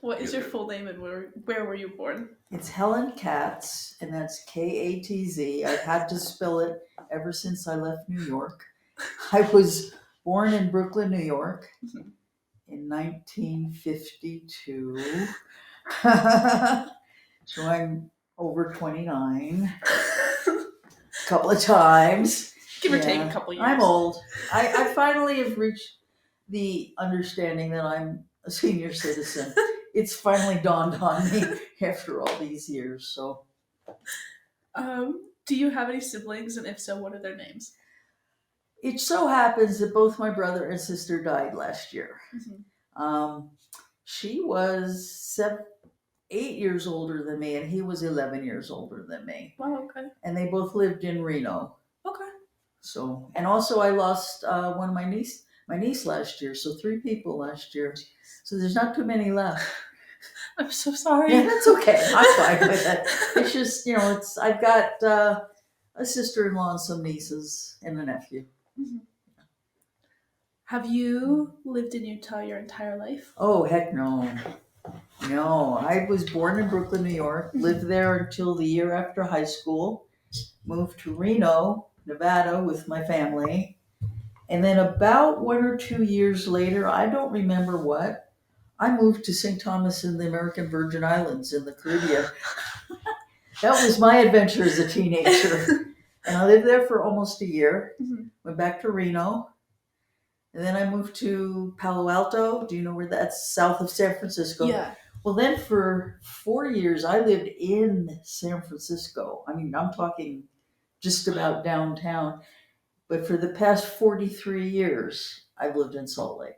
What is your full name and where were you born? It's Helen Katz, and that's Katz. I've had to spell it ever since I left New York. I was born in Brooklyn, New York in 1952. So I'm over 29 a couple of times. Give or take a couple years. I'm old. I finally have reached the understanding that I'm a senior citizen. It's finally dawned on me after all these years. So, Do you have any siblings, and if so, what are their names? it so happens that both my brother and sister died last year. Um, she was 8 years older than me, and he was 11 years older than me. Wow, okay. And they both lived in Reno. Okay. So, and also I lost one of my niece last year. So 3 people last year. So there's not too many left. I'm so sorry. Yeah, that's okay. I'm fine with it. It's just, I've got a sister-in-law and some nieces and a nephew. Have you lived in Utah your entire life? Oh, heck no. No, I was born in Brooklyn, New York, lived there until the year after high school, moved to Reno, Nevada with my family. And then about 1 or 2 years later, I don't remember what, I moved to St. Thomas in the American Virgin Islands in the Caribbean. That was my adventure as a teenager. And I lived there for almost a year, went back to Reno, and then I moved to Palo Alto. Do you know where that's? South of San Francisco. Yeah. Well, then for 4 years, I lived in San Francisco. I mean, I'm talking just about downtown. But for the past 43 years, I've lived in Salt Lake.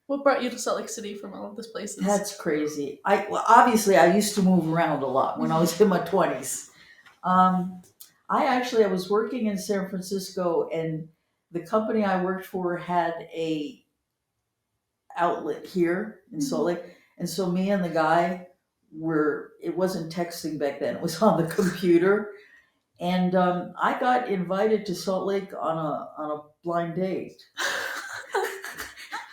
What brought you to Salt Lake City from all of those places? That's crazy. Obviously, I used to move around a lot when I was in my 20s. I was working in San Francisco, and the company I worked for had a outlet here in Salt Lake. And so me and the guy it wasn't texting back then, it was on the computer. And I got invited to Salt Lake on a blind date.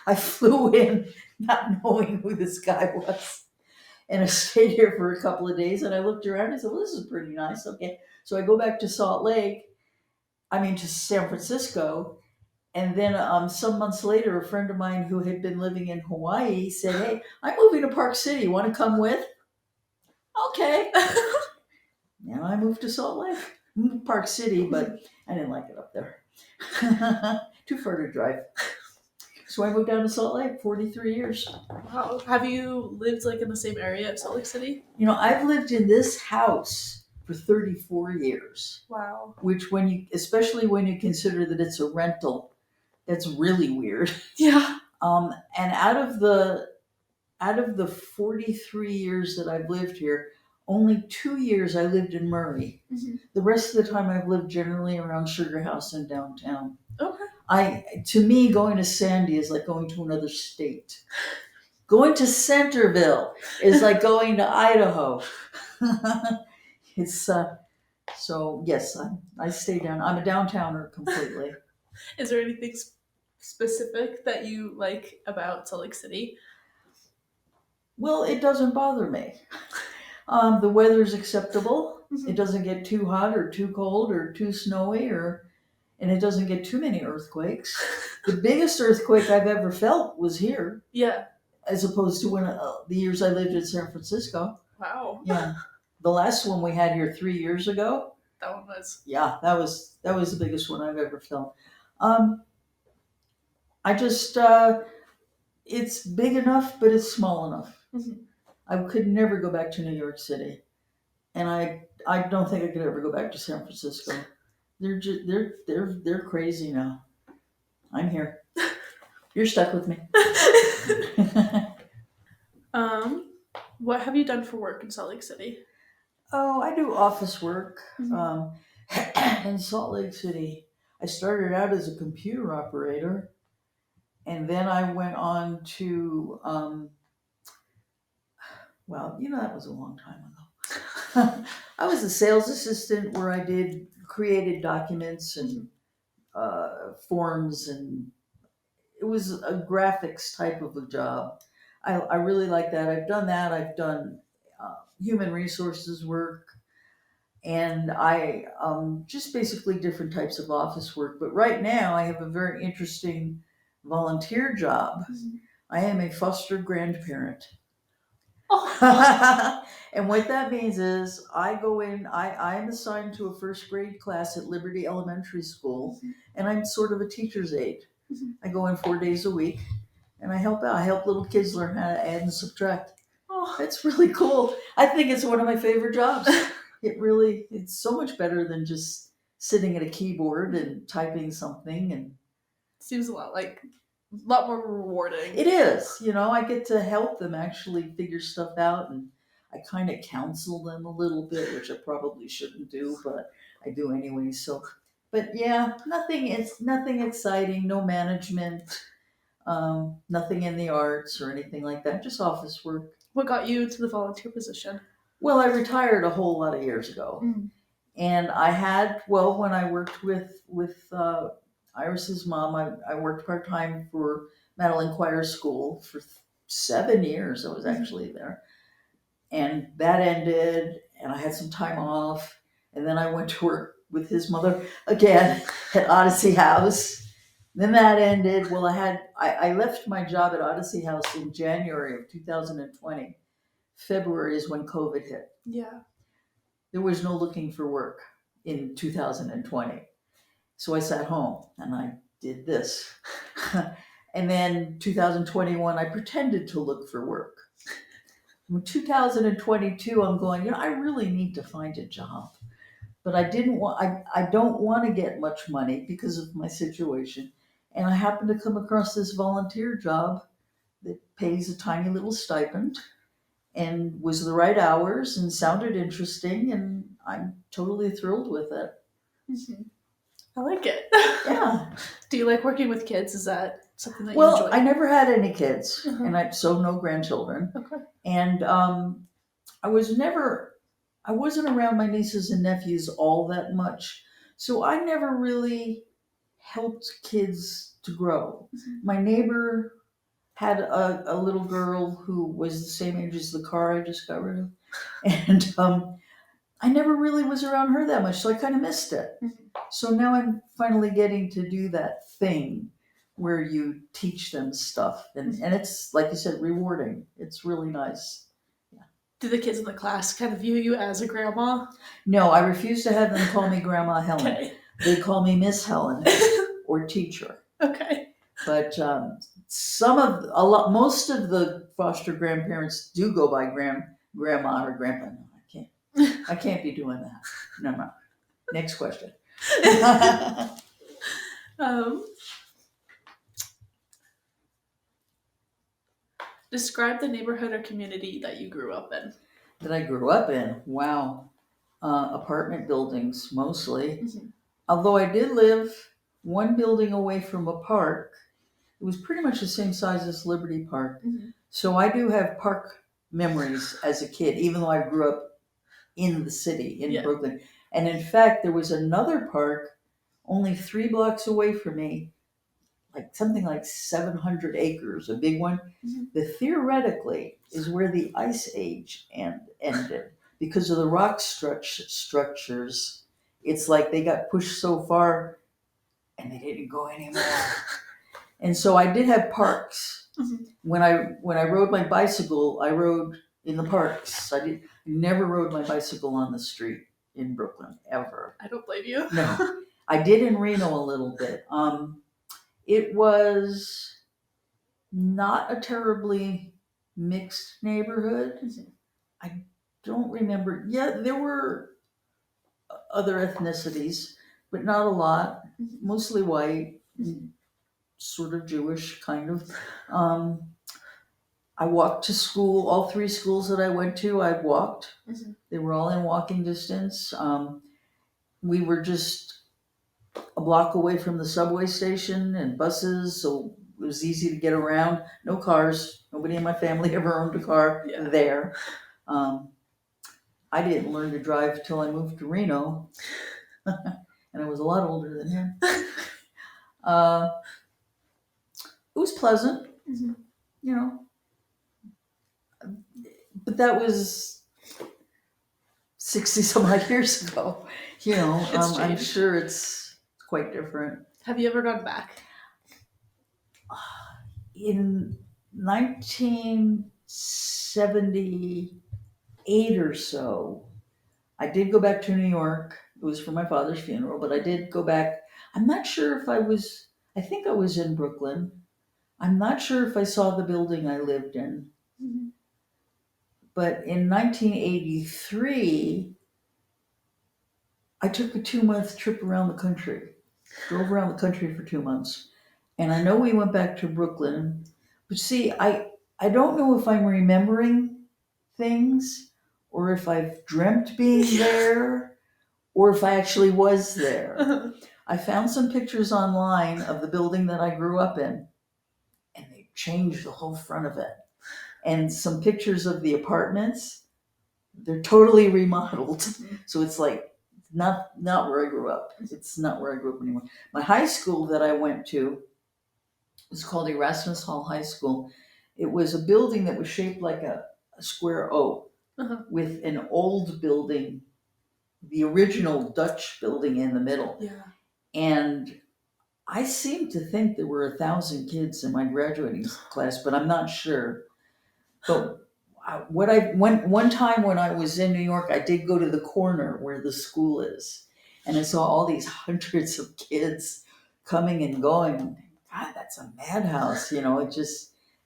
I flew in not knowing who this guy was. And I stayed here for a couple of days, and I looked around and said, well, this is pretty nice. Okay. So I go back to to San Francisco. And then some months later, a friend of mine who had been living in Hawaii said, hey, I'm moving to Park City. Want to come with? Okay. Now I moved to Salt Lake. Park City, but I didn't like it up there. Too far to drive. So I moved down to Salt Lake, 43 years. Wow. Have you lived in the same area of Salt Lake City? I've lived in this house for 34 years. Wow. Which especially when you consider that it's a rental, that's really weird. Yeah. And out of the 43 years that I've lived here, only 2 years I lived in Murray. The rest of the time I've lived generally around Sugar House and downtown. Okay. To me, going to Sandy is like going to another state. Going to Centerville is like going to Idaho. It's so yes, I stay down. I'm a downtowner completely. Is there anything specific that you like about Salt Lake City? Well, it doesn't bother me. The weather's acceptable. It doesn't get too hot or too cold or too snowy, and it doesn't get too many earthquakes. The biggest earthquake I've ever felt was here. Yeah. As opposed to the years I lived in San Francisco. Wow. Yeah. The last one we had here 3 years ago. That one was. Yeah, that was the biggest one I've ever felt. It's big enough, but it's small enough. I could never go back to New York City, and I don't think I could ever go back to San Francisco. They're crazy now. I'm here. You're stuck with me. What have you done for work in Salt Lake City? Oh, I do office work in Salt Lake City. I started out as a computer operator, and then I went on to, that was a long time ago. I was a sales assistant where I created documents and forms, and it was a graphics type of a job. I really like that. I've done that. I've done human resources work, and I just basically different types of office work. But right now, I have a very interesting volunteer job. Mhm. I am a foster grandparent. Oh. And what that means is I go in, I am assigned to a first grade class at Liberty Elementary School, Mhm. and I'm sort of a teacher's aide. Mhm. I go in 4 days a week and I help out. I help little kids learn how to add and subtract. Oh. It's really cool. I think it's one of my favorite jobs. It's so much better than just sitting at a keyboard and typing something. And Seems a lot more rewarding. it is, I get to help them actually figure stuff out, and I kind of counsel them a little bit, which I probably shouldn't do, but I do anyway. So, but yeah, it's nothing exciting, no management, nothing in the arts or anything like that, just office work. What got you to the volunteer position? Well, I retired a whole lot of years ago, Mm. and I had, well, when I worked with Iris's mom, I worked part time for Madeline Choir School for 7 years. I was actually there, and that ended, and I had some time off, and then I went to work with his mother again at Odyssey House. Then that ended. Well, I left my job at Odyssey House in January of 2020. February is when COVID hit. Yeah. There was no looking for work in 2020. So I sat home and I did this. And then 2021, I pretended to look for work. In 2022, I'm going, I really need to find a job. But I don't want to get much money because of my situation. And I happened to come across this volunteer job that pays a tiny little stipend and was the right hours and sounded interesting, and I'm totally thrilled with it. Mhm. I like it. Yeah. Do you like working with kids? Is that something that you Well, enjoy? I never had any kids, Uh-huh. and so no grandchildren. Okay. And I wasn't around my nieces and nephews all that much, so I never really helped kids to grow. Mhm. My neighbor had a little girl who was the same age as the car I just got rid of, and I never really was around her that much, so I kind of missed it. Mhm. So now I'm finally getting to do that thing where you teach them stuff, and it's, like you said, rewarding. It's really nice. Do the kids in the class kind of view you as a grandma? No, I refuse to have them call me Grandma Helen. Okay. They call me Miss Helen or teacher. Okay. But most of the foster grandparents do go by grandma or grandpa. No, I can't be doing that. No. Next question. Um, Describe the neighborhood or community that you grew up in. That I grew up in. Wow. Apartment buildings mostly. Mhm. Although I did live one building away from a park. It was pretty much the same size as Liberty Park. Mhm. So I do have park memories as a kid, even though I grew up in the city, in Yeah. Brooklyn. And in fact, there was another park only 3 blocks away from me, like something like 700 acres, a big one. Mhm. That theoretically is where the Ice Age ended because of the rock structures. It's like they got pushed so far and they didn't go anymore. And so I did have parks. Mhm. When I rode my bicycle, I rode in the parks. I never rode my bicycle on the street in Brooklyn ever. I don't blame you. No, I did in Reno a little bit. It was not a terribly mixed neighborhood. Mhm. I don't remember. Yeah, there were other ethnicities, but not a lot. Mhm. Mostly white, Mhm. sort of Jewish, kind of. I walked to school. All 3 schools that I went to, I walked. Mhm. They were all in walking distance. We were just a block away from the subway station and buses, so it was easy to get around. No cars. Nobody in my family ever owned a car Yeah. there. I didn't learn to drive till I moved to Reno, and I was a lot older than him. It was pleasant, Mhm. you know. but that was 60 some odd years ago. It's I'm changed. sure it's quite different. Have you ever gone back? In 1978 or so, I did go back to New York. It was for my father's funeral, but I did go back. I'm not sure if I think I was in Brooklyn. I'm not sure if I saw the building I lived in. Mm-hmm. But in 1983, I took a 2 month trip around the country, drove around the country for 2 months. And I know we went back to Brooklyn, but see, I don't know if I'm remembering things or if I've dreamt being there or if I actually was there. I found some pictures online of the building that I grew up in, and they changed the whole front of it. And some pictures of the apartments, they're totally remodeled. So it's like not where I grew up. It's not where I grew up anymore. My high school that I went to was called Erasmus Hall High School. It was a building that was shaped like a square O Uh-huh. with an old building, the original Dutch building in the middle. Yeah. And I seem to think there were 1,000 kids in my graduating class, but I'm not sure. But one time when I was in New York, I did go to the corner where the school is, and I saw all these hundreds of kids coming and going. I'm thinking, God, that's a madhouse. It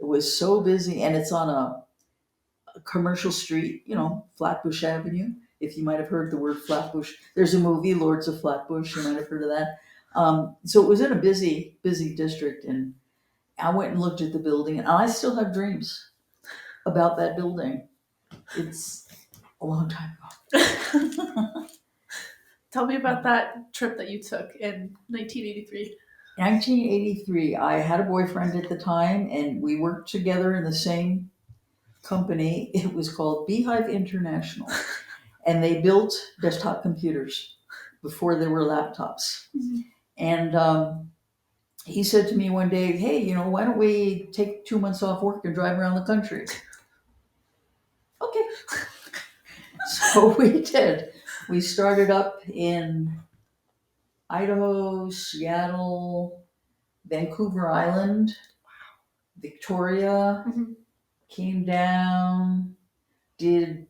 was so busy, and it's on a commercial street. Flatbush Avenue. If you might have heard the word Flatbush, there's a movie, Lords of Flatbush. You might have heard of that. So it was in a busy, busy district, and I went and looked at the building, and I still have dreams about that building. It's a long time ago. Tell me about that trip that you took in 1983. 1983, I had a boyfriend at the time, and we worked together in the same company. It was called Beehive International, and they built desktop computers before there were laptops. Mm-hmm. And he said to me one day, "Hey, why don't we take 2 months off work and drive around the country?" Okay. So we did. We started up in Idaho, Seattle, Vancouver Island, Victoria, Mm-hmm. came down, did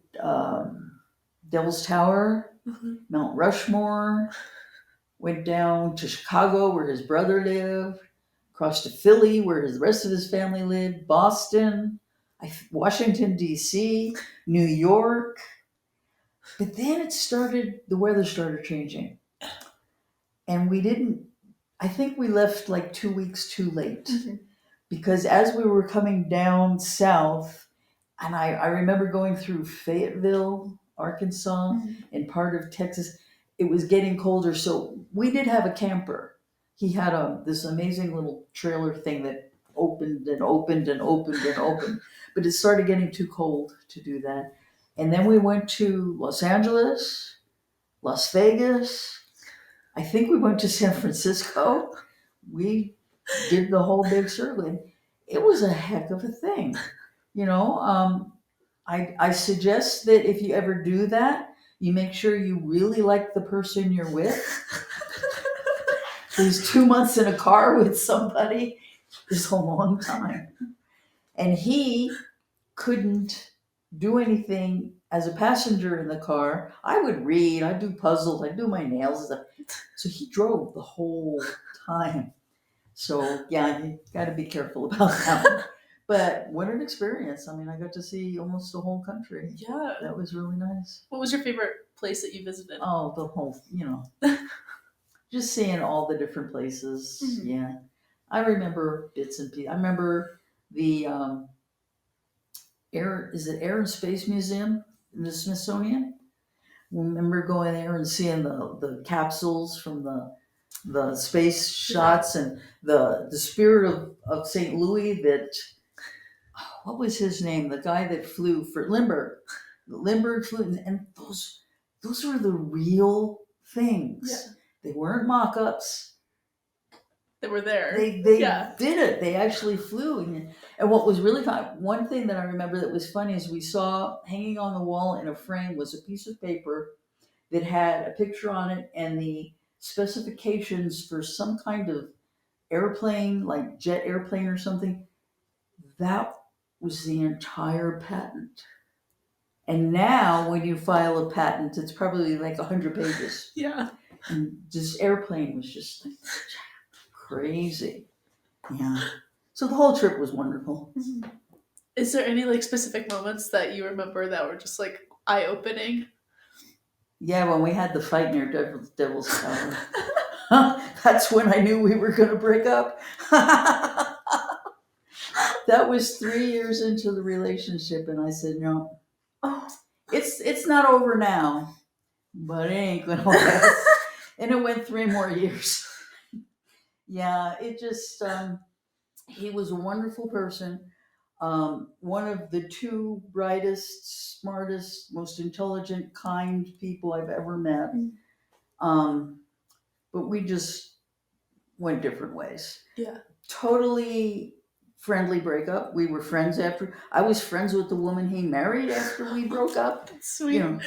Devil's Tower, Mm-hmm. Mount Rushmore, went down to Chicago where his brother lived, across to Philly where the rest of his family lived, Boston, Washington, D.C., New York. But then the weather started changing. And I think we left like 2 weeks too late. Mm-hmm. Because as we were coming down south, and I remember going through Fayetteville, Arkansas, Mm-hmm. and part of Texas, it was getting colder. So we did have a camper. He had this amazing little trailer thing that opened and opened and opened and opened. But it started getting too cold to do that. And then we went to Los Angeles, Las Vegas. I think we went to San Francisco. We did the whole big circle. It was a heck of a thing. I suggest that if you ever do that, you make sure you really like the person you're with. These 2 months in a car with somebody is a long time. And he couldn't do anything as a passenger in the car. I would read, I'd do puzzles, I'd do my nails and stuff. So he drove the whole time. So yeah, you got to be careful about that. But what an experience! I mean, I got to see almost the whole country. Yeah. That was really nice. What was your favorite place that you visited? Oh, the whole, just seeing all the different places. Mhm. Yeah, I remember bits and pieces. I remember the Air and Space Museum in the Smithsonian. Remember going there and seeing the capsules from the space shots and the spirit of St. Louis that, what was his name? The guy that flew for Lindbergh. Lindbergh flew, and those were the real things. Yeah. They weren't mock-ups. They were there. They Yeah. did it. They actually flew. And what was really fun, one thing that I remember that was funny is we saw hanging on the wall in a frame was a piece of paper that had a picture on it and the specifications for some kind of airplane, like jet airplane or something. That was the entire patent. And now, when you file a patent, it's probably like 100 pages. Yeah. And this airplane was just like crazy. Yeah. So the whole trip was wonderful. Is there any like specific moments that you remember that were just like eye opening? Yeah, when we had the fight near Devil's Tower, that's when I knew we were going to break up. That was 3 years into the relationship, and I said, no, Oh. it's not over now, but it ain't going to last. And it went 3 more years. Yeah, it just, he was a wonderful person. One of the two brightest, smartest, most intelligent, kind people I've ever met. Um, but we just went different ways. Yeah. Totally friendly breakup. We were friends after. I was friends with the woman he married after we broke up. Sweet. You know,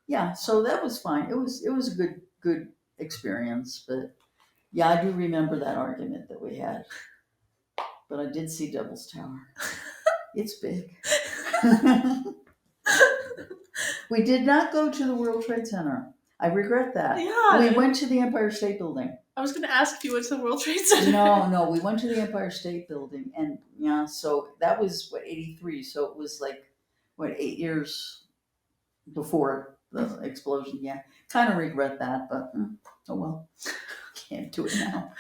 yeah. So that was fine. It was a good experience. But yeah, I do remember that argument that we had. But I did see Devil's Tower. It's big. We did not go to the World Trade Center. I regret that. Yeah. We went to the Empire State Building. I was going to ask if you went to the World Trade Center. No, we went to the Empire State Building, and yeah, so that was what 83. So it was like what 8 years before the explosion. Yeah, kind of regret that, but oh well, can't do it now.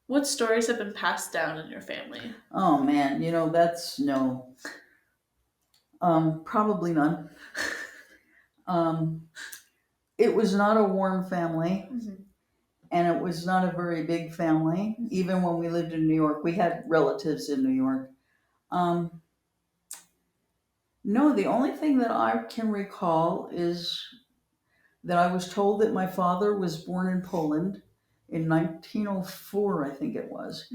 What stories have been passed down in your family? Oh man, that's no. Probably none. It was not a warm family, and it was not a very big family. Even when we lived in New York, we had relatives in New York. No, the only thing that I can recall is that I was told that my father was born in Poland in 1904, I think it was.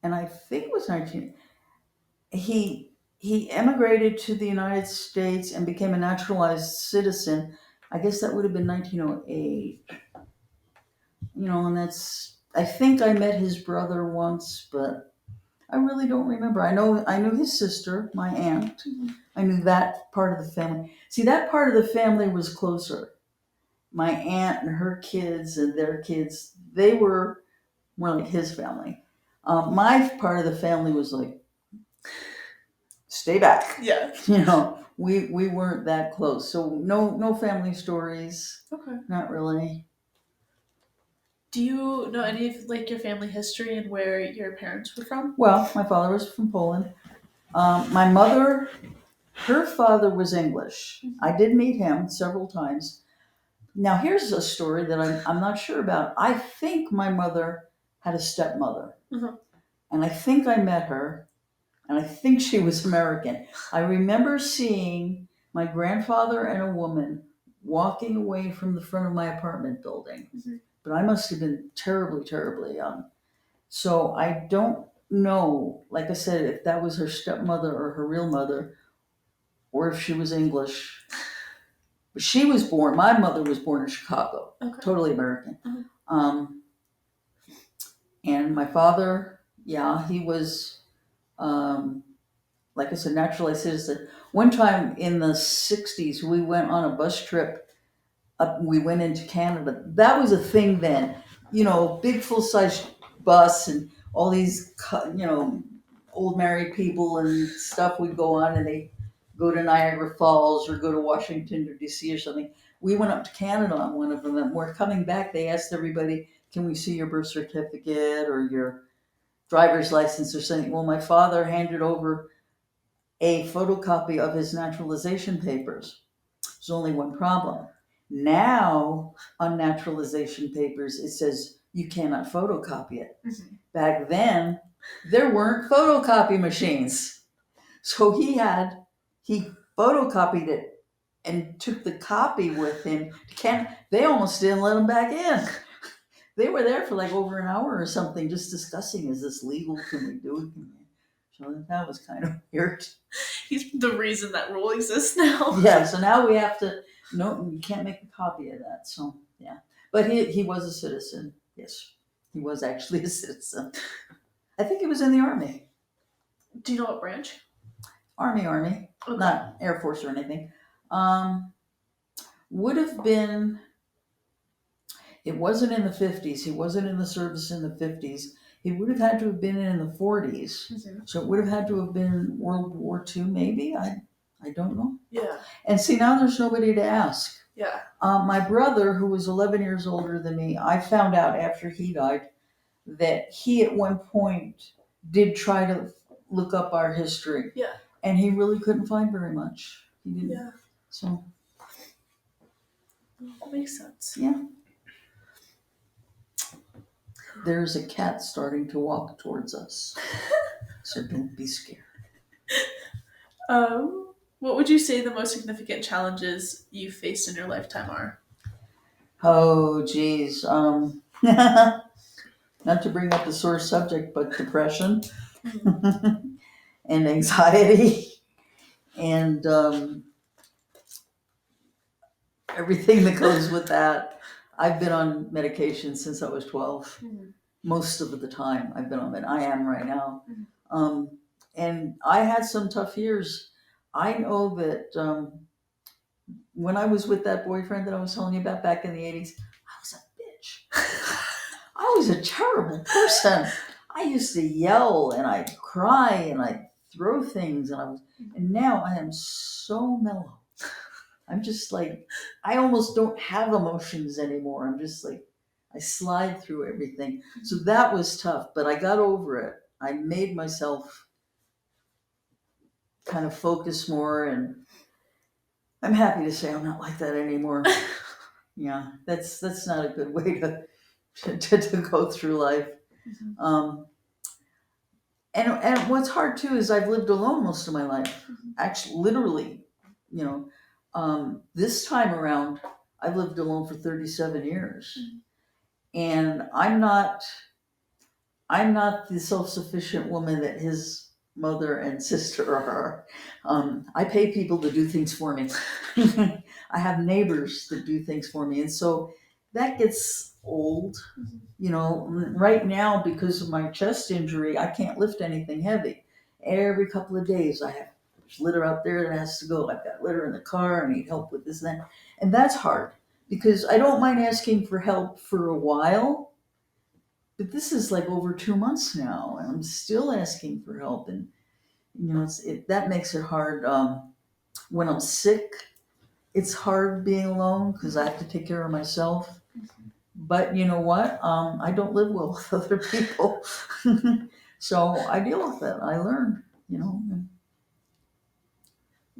And I think it was 19. He emigrated to the United States and became a naturalized citizen. I guess that would have been 1908. And I think I met his brother once, but I really don't remember. I knew his sister, my aunt. I knew that part of the family. See, that part of the family was closer. My aunt and her kids and their kids, they were more like his family. My part of the family was like, stay back. Yeah. We weren't that close. So no family stories. Okay. Not really. Do you know any of like your family history and where your parents were from? Well, my father was from Poland. My mother, her father was English. I did meet him several times. Now here's a story that I'm not sure about. I think my mother had a stepmother, and I think I met her, and I think she was American. I remember seeing my grandfather and a woman walking away from the front of my apartment building. But I must have been terribly, terribly young. So I don't know, like I said, if that was her stepmother or her real mother, or if she was English. But my mother was born in Chicago, totally American. And my father, yeah, he was, like I said, naturalized citizen. One time in the 60s, we went on a bus trip. We went into Canada. That was a thing then. Big full-size bus and all these, old married people and stuff would go on, and they go to Niagara Falls or go to Washington or DC or something. We went up to Canada on one of them, and we're coming back. They asked everybody, can we see your birth certificate or your driver's license or something? Well, my father handed over a photocopy of his naturalization papers. There's only one problem. Now, on naturalization papers, it says you cannot photocopy it. Back then, there weren't photocopy machines. So he photocopied it and took the copy with him. They almost didn't let him back in. They were there for like over an hour or something, just discussing, is this legal? Can we do it? So that was kind of weird. He's the reason that rule exists now. Yeah, so now we have to, no, you can't make a copy of that. So yeah, but he was a citizen. Yes, he was actually a citizen. I think he was in the army. Do you know what branch? Army, Okay. not Air Force or anything. Would have been. It wasn't in the 50s. He wasn't in the service in the 50s. He would have had to have been in the 40s. Mm-hmm. So it would have had to have been World War II, maybe. I don't know. Yeah. And see, now there's nobody to ask. Yeah. My brother, who was 11 years older than me, I found out after he died that he at one point did try to look up our history. Yeah. And he really couldn't find very much. He didn't. Yeah. So. That makes sense. Yeah. There's a cat starting to walk towards us. So don't be scared. What would you say the most significant challenges you faced in your lifetime are? Oh, geez. Not to bring up a sore subject, but depression and anxiety and everything that goes with that. I've been on medication since I was 12. Mm-hmm. Most of the time I've been on it. I am right now. Mm-hmm. And I had some tough years. I know that when I was with that boyfriend that I was telling you about back in the 80s, I was a bitch. I was a terrible person. I used to yell and I'd cry and I'd throw things and now I am so mellow. I'm just like, I almost don't have emotions anymore. I'm just like, I slide through everything. So that was tough, but I got over it. I made myself kind of focus more, and I'm happy to say I'm not like that anymore. Yeah, that's not a good way to go through life. Mm-hmm. And what's hard too is I've lived alone most of my life. Mm-hmm. Actually, literally, this time around, I've lived alone for 37 years, Mm-hmm. and I'm not the self-sufficient woman that his mother and sister are. I pay people to do things for me. I have neighbors that do things for me, and so that gets old. Right now, because of my chest injury, I can't lift anything heavy. Every couple of days, there's litter out there that has to go. I've got litter in the car. I need help with this and that, and that's hard because I don't mind asking for help for a while. But this is like over 2 months now, and I'm still asking for help, and that makes it hard. When I'm sick, it's hard being alone because I have to take care of myself. Mm-hmm. But you know what? I don't live well with other people, so I deal with it. I learn.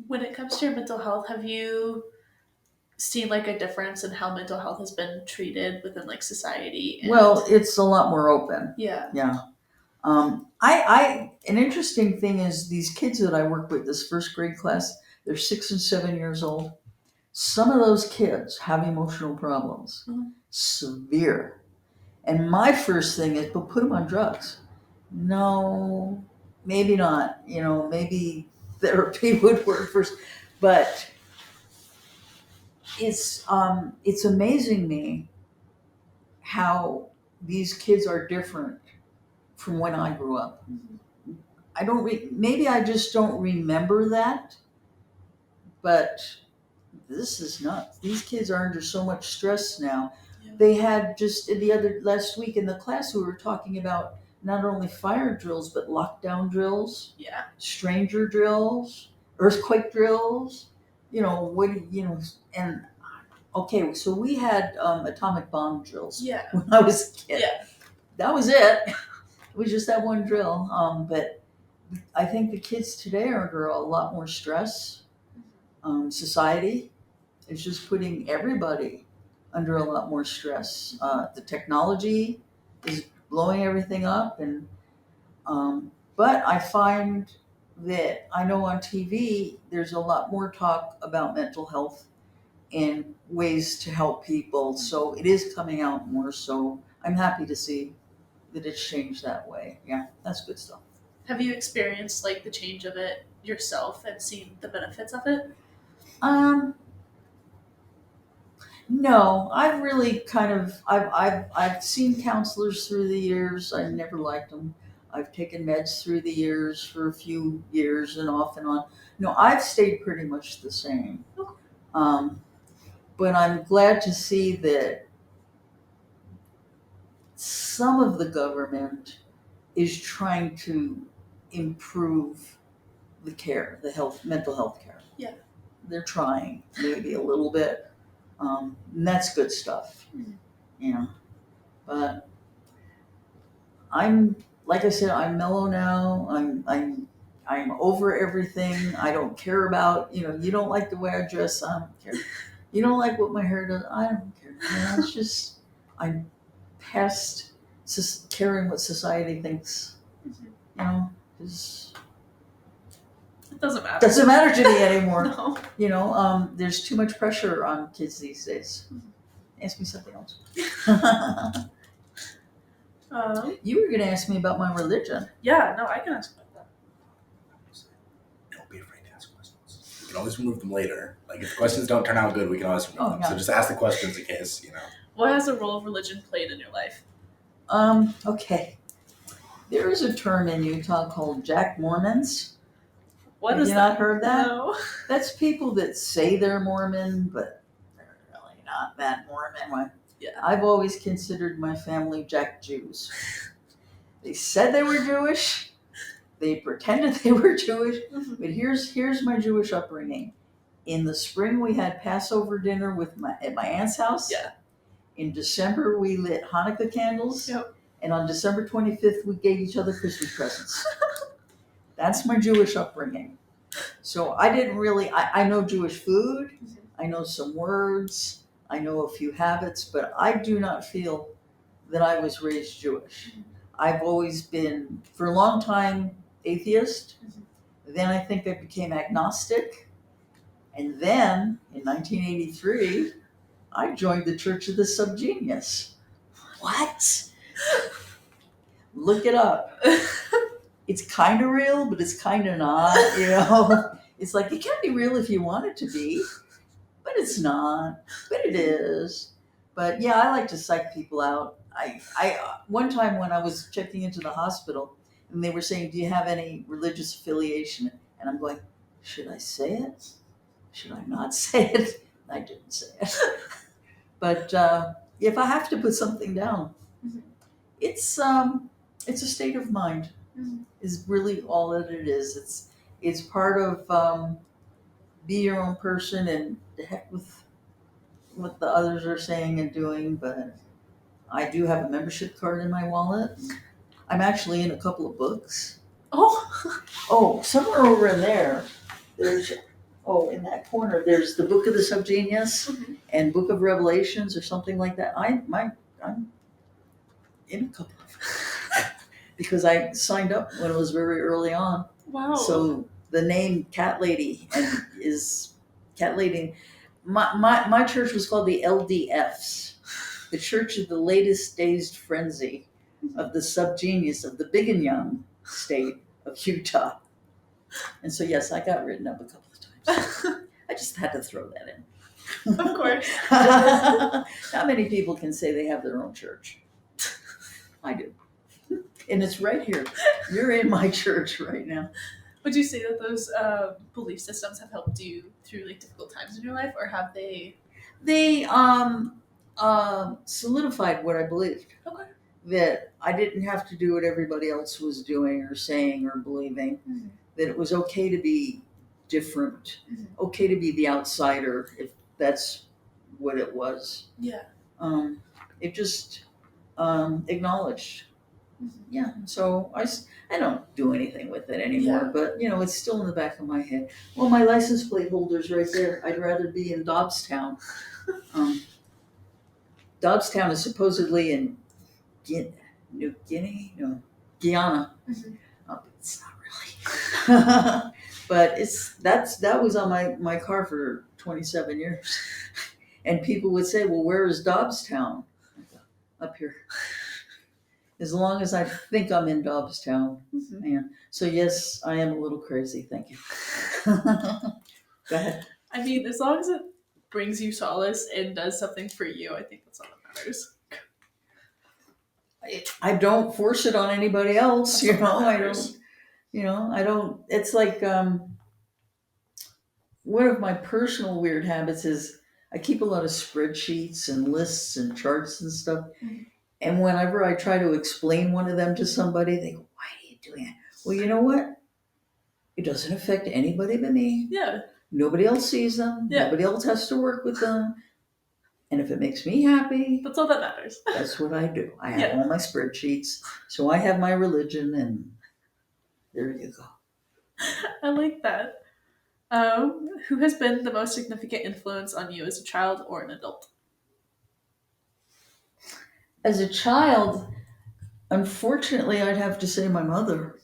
When it comes to your mental health, have you seen like a difference in how mental health has been treated within like society? Well, it's a lot more open. Yeah. Yeah. An interesting thing is these kids that I work with, this first grade class, they're 6 and 7 years old. Some of those kids have emotional problems, Mm-hmm. severe. And my first thing is, but put them on drugs. No, maybe not. Maybe therapy would work first. But it's amazing me how these kids are different from when I grew up. Mm-hmm. Maybe I just don't remember that, but this is nuts. These kids are under so much stress now. Yeah. They had just last week in the class, we were talking about not only fire drills, but lockdown drills, Yeah. stranger drills, earthquake drills, and okay, so we had atomic bomb drills Yeah. when I was a kid. Yeah. That was it. It was just that one drill. But I think the kids today are under a lot more stress. Society is just putting everybody under a lot more stress. The technology is blowing everything up, and but I find that I know on TV, there's a lot more talk about mental health and ways to help people. So it is coming out more. So I'm happy to see that it's changed that way. Yeah, that's good stuff. Have you experienced like the change of it yourself and seen the benefits of it? Um, no, I've really kind of I've seen counselors through the years. I never liked them. I've taken meds through the years for a few years and off and on. No, I've stayed pretty much the same. Okay. Um, but I'm glad to see that some of the government is trying to improve the care, the health, mental health care. Yeah. They're trying, maybe a little bit, and that's good stuff. Mhm. You know, but I'm like I said, I'm mellow now. I'm over everything. I don't care about you don't like the way I dress. I don't care. You don't like what my hair does. I don't care. It's just I'm past caring what society thinks. It's It doesn't matter. doesn't matter to me anymore. No. There's too much pressure on kids these days. Ask me something else. You were going to ask me about my religion. Yeah, no, I can ask about that. Don't be afraid to ask questions. You can always remove them later. Like if questions don't turn out good, we can always remove them. Yeah. So just ask the questions in case, What has the role of religion played in your life? Okay. There is a term in Utah called Jack Mormons. What Have is you that? not heard that? No. That's people that say they're Mormon, but they're really not that Mormon. Yeah. I've always considered my family Jack Jews. They said they were Jewish. They pretended they were Jewish. But here's my Jewish upbringing. In the spring, we had Passover dinner at my aunt's house. Yeah. In December, we lit Hanukkah candles. Yep. And on December 25th, we gave each other Christmas presents. That's my Jewish upbringing. So I didn't really, I know Jewish food. I know some words. I know a few habits, but I do not feel that I was raised Jewish. I've always been, for a long time, atheist. Then I think I became agnostic. And then, in 1983, I joined the Church of the Subgenius. What? Look it up. It's kind of real, but it's kind of not, It's like, it can't be real if you want it to be, but it's not, but it is. But yeah, I like to psych people out. I one time when I was checking into the hospital and they were saying, do you have any religious affiliation? And I'm going, should I say it? Should I not say it? I didn't say it. But if I have to put something down, it's a state of mind. Is really all that it is. It's part of be your own person and the heck with what the others are saying and doing. But I do have a membership card in my wallet. I'm actually in a couple of books. Oh, somewhere over in there, there's in that corner, there's the Book of the Subgenius and Book of Revelations or something like that. I'm in a couple of because I signed up when it was very early on. Wow. So the name Cat Lady is Cat Lady. My church was called the LDFs, the Church of the Latest Dazed Frenzy of the Subgenius of the Big and Young state of Utah. And so yes, I got written up a couple of times. I just had to throw that in. Of course. Not many people can say they have their own church. I do. And it's right here. You're in my church right now. Would you say that those belief systems have helped you through like difficult times in your life, or have they? They solidified what I believed. Okay. That I didn't have to do what everybody else was doing or saying or believing. That it was okay to be different. Okay to be the outsider, if that's what it was. Yeah. It just acknowledged. Yeah, so I don't do anything with it anymore, but it's still in the back of my head. Well, my license plate holder's right there. I'd rather be in Dobbstown. Dobbstown is supposedly in New Guinea? No, Guyana. It's not really. But that was on my car for 27 years. And people would say, well, where is Dobbstown? Up here. As long as I think I'm in Dobbstown. Mhm. Man. So yes, I am a little crazy. Thank you. Go ahead. I mean, as long as it brings you solace and does something for you, I think that's all that matters. I don't force it on anybody else, That's all that I matters. don't, I don't, it's like, one of my personal weird habits is I keep a lot of spreadsheets and lists and charts and stuff. Mhm. And whenever I try to explain one of them to somebody, they go, why are you doing that? Well, you know what? It doesn't affect anybody but me. Yeah. Nobody else sees them. Yeah. Nobody else has to work with them. And if it makes me happy, That's all that matters. that's what I do. I have Yeah. all my spreadsheets. So I have my religion, and there you go. I like that. Who has been the most significant influence on you as a child or an adult? As a child, unfortunately, I'd have to say my mother.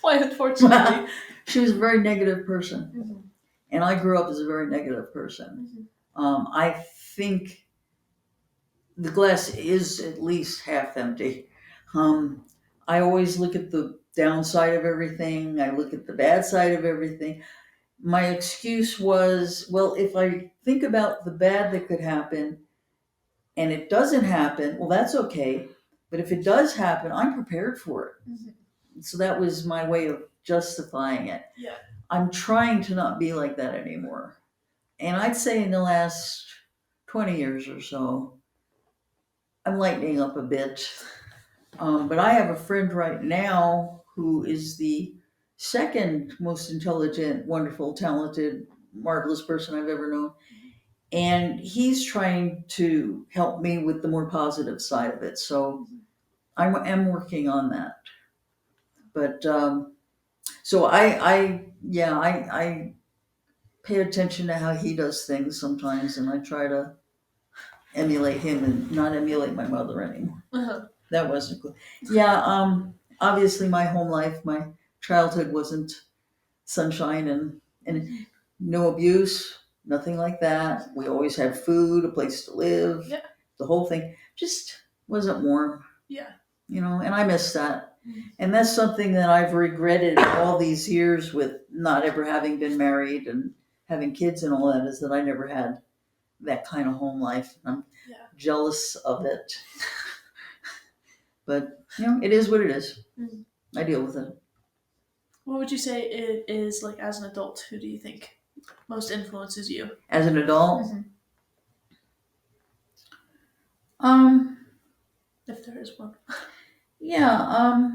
Why, unfortunately? She was a very negative person. Mhm. And I grew up as a very negative person. I think the glass is at least half empty. I always look at the downside of everything. I look at the bad side of everything. My excuse was, well, if I think about the bad that could happen and it doesn't happen, well, that's okay. But if it does happen, I'm prepared for it. Mhm. So that was my way of justifying it. Yeah. I'm trying to not be like that anymore. And I'd say in the last 20 years or so, I'm lightening up a bit. But I have a friend right now who is the second most intelligent, wonderful, talented, marvelous person I've ever known. And he's trying to help me with the more positive side of it. So I'm working on that. But so I pay attention to how he does things sometimes, and I try to emulate him and not emulate my mother anymore. Uh-huh. That wasn't good. Yeah, obviously my home life, my childhood wasn't sunshine and no abuse, nothing like that. We always had food, a place to live. Yeah. The whole thing just wasn't warm. Yeah. And I miss that. Mhm. And that's something that I've regretted all these years with not ever having been married and having kids and all that, is that I never had that kind of home life. I'm jealous of it. But, it is what it is. Mhm. I deal with it. What would you say it is like as an adult? Who do you think most influences you? As an adult, If there is one. yeah,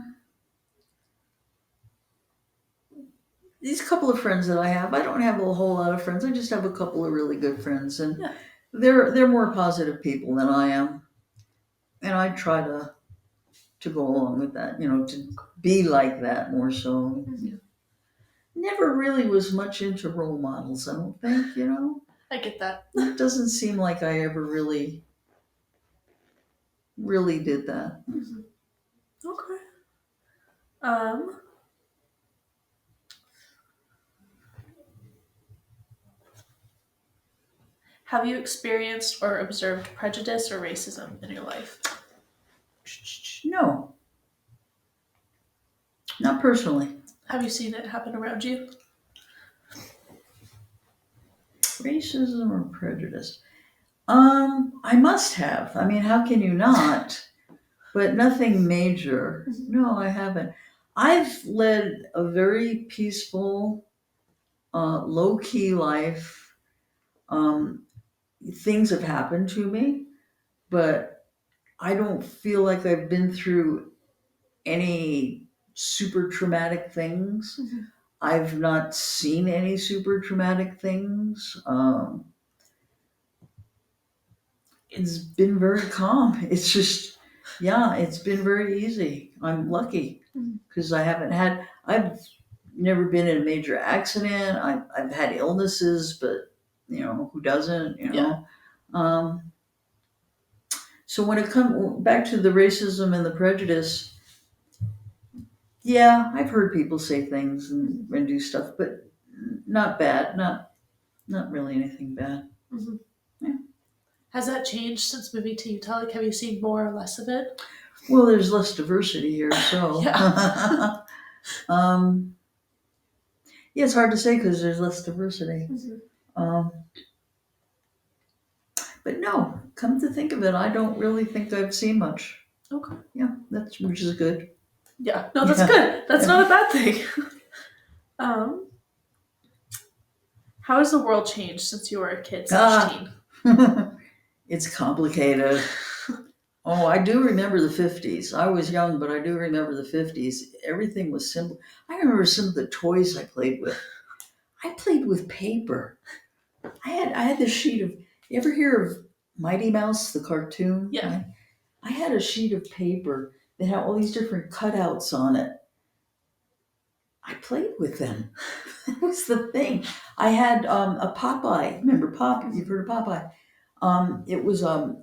these couple of friends that I have, I don't have a whole lot of friends. I just have a couple of really good friends, and Yeah. they're more positive people than I am, and I try to go along with that. To be like that more so. Mhm. Never really was much into role models. I don't think. I get that. It doesn't seem like I ever really did that. Okay. Have you experienced or observed prejudice or racism in your life? No, not personally. Have you seen it happen around you? Racism or prejudice? I must have. I mean, how can you not? But nothing major. No, I haven't. I've led a very peaceful, low key life. Things have happened to me, but I don't feel like I've been through any super traumatic things. Mhm. I've not seen any super traumatic things. It's been very calm. It's just, it's been very easy. I'm lucky because I've never been in a major accident. I've had illnesses, but who doesn't, So when it comes back to the racism and the prejudice, Yeah, I've heard people say things and do stuff, but not bad. Not really anything bad. Mhm. Yeah. Has that changed since moving to Utah? Like, have you seen more or less of it? Well, there's less diversity here, so. Yeah. um, yeah, it's hard to say because there's less diversity. Mhm. Um, but no, come to think of it, I don't really think I've seen much. Okay. Yeah, which is good. Yeah. No, that's Yeah. good. That's Yeah. not a bad thing. um, how has the world changed since you were a kid slash Ah. teen? It's complicated. Oh, I do remember the 50s. I was young, but I do remember the 50s. Everything was simple. I remember some of the toys I played with. I played with paper. I had this sheet of. You ever hear of Mighty Mouse, the cartoon? Yeah. I had a sheet of paper that had all these different cutouts on it. I played with them. That was the thing. I had a Popeye. Remember Popeye? You've heard of Popeye? It was a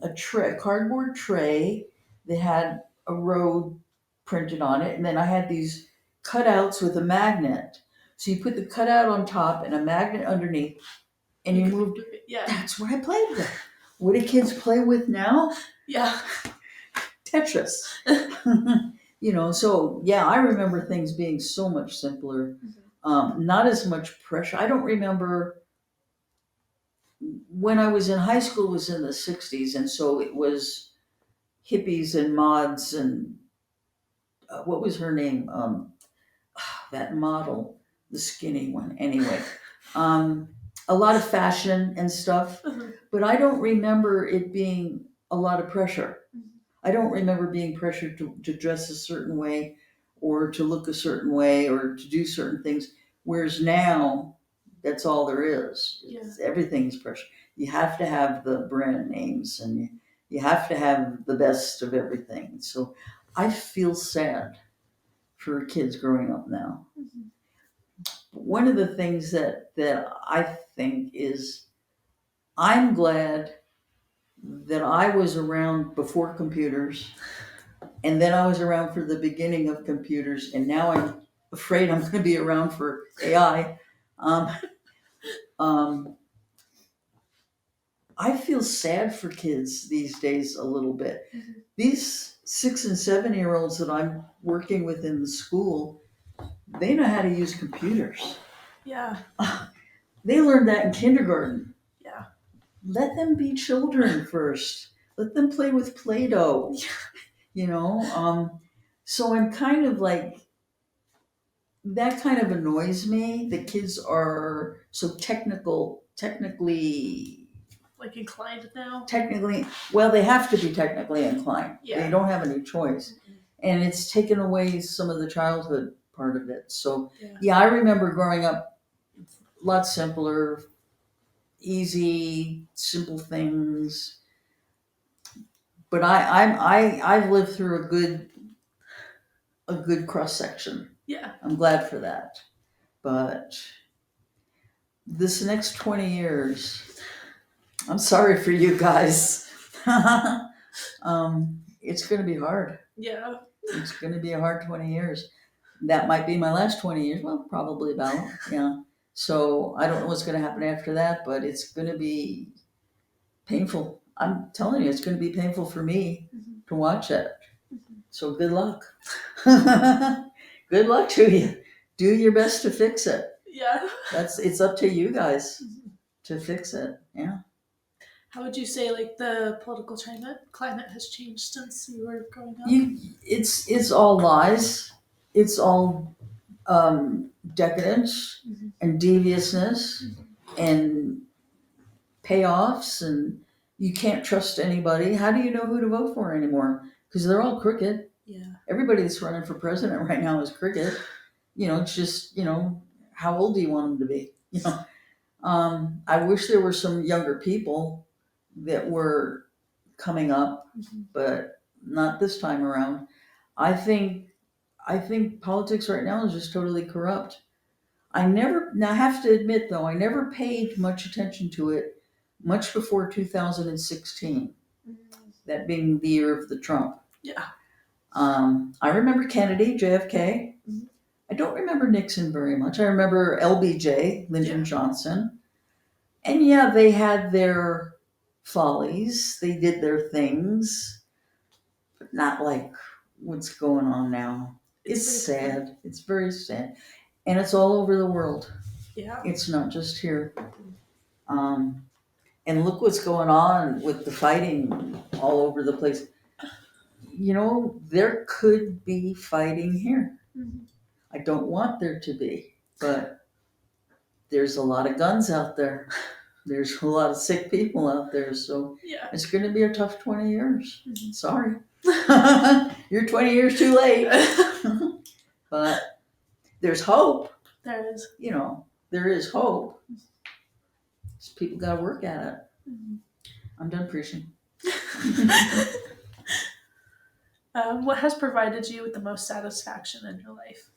cardboard tray that had a road printed on it, and then I had these cutouts with a magnet. So you put the cutout on top and a magnet underneath, and you moved. Yeah. That's what I played with. What do kids play with now? Yeah. Tetris. So yeah, I remember things being so much simpler. Not as much pressure. I don't remember when I was in high school was in the 60s, and so it was hippies and mods and what was her name? That model, the skinny one. Anyway, a lot of fashion and stuff, but I don't remember it being a lot of pressure. I don't remember being pressured to dress a certain way or to look a certain way or to do certain things. Whereas now, that's all there is. Yeah. Everything's pressure. You have to have the brand names and you have to have the best of everything. So I feel sad for kids growing up now. Mhm. One of the things that I think is I'm glad that I was around before computers, and then I was around for the beginning of computers, and now I'm afraid I'm going to be around for AI. Um, um, I feel sad for kids these days a little bit. Mhm. These 6 and 7-year-olds that I'm working with in the school, they know how to use computers. Yeah. They learned that in kindergarten. Yeah. Let them be children first. Let them play with Play-Doh. So I'm kind of like, that kind of annoys me. The kids are so Like inclined now. well, they have to be technically inclined. Yeah. They don't have any choice. And it's taken away some of the childhood part of it. So yeah, I remember growing up a lot simpler, easy, simple things. But I've lived through a good cross section. Yeah. I'm glad for that. But this next 20 years, I'm sorry for you guys. It's going to be hard. Yeah. It's going to be a hard 20 years. That might be my last 20 years. Well, probably about, yeah. So I don't know what's going to happen after that, but it's going to be painful. I'm telling you, it's going to be painful for me to watch it. So good luck. Good luck to you. Do your best to fix it. Yeah. It's up to you guys to fix it. Yeah. How would you say like the political climate has changed since you were growing up? It's all lies. It's all decadence and deviousness and payoffs, and you can't trust anybody. How do you know who to vote for anymore? Because they're all crooked. Yeah. Everybody that's running for president right now is crooked. It's just, how old do you want them to be? I wish there were some younger people that were coming up, but not this time around. I think politics right now is just totally corrupt. Now I have to admit though, I never paid much attention to it much before 2016, that being the year of the Trump. Yeah. I remember Kennedy, JFK. I don't remember Nixon very much. I remember LBJ, Lyndon Yeah. Johnson. And yeah, they had their follies, they did their things, but not like what's going on now. It's very different. sad. It's very sad. And it's all over the world. Yeah. It's not just here. Um, and look what's going on with the fighting all over the place. You know, there could be fighting here. Mhm. I don't want there to be, but there's a lot of guns out there. There's a lot of sick people out there, so Yeah. it's going to be a tough 20 years. Mhm. Sorry. You're 20 years too late. But there's hope. There is. You know, there is hope. Just people got to work at it. Mhm. I'm done preaching. What has provided you with the most satisfaction in your life?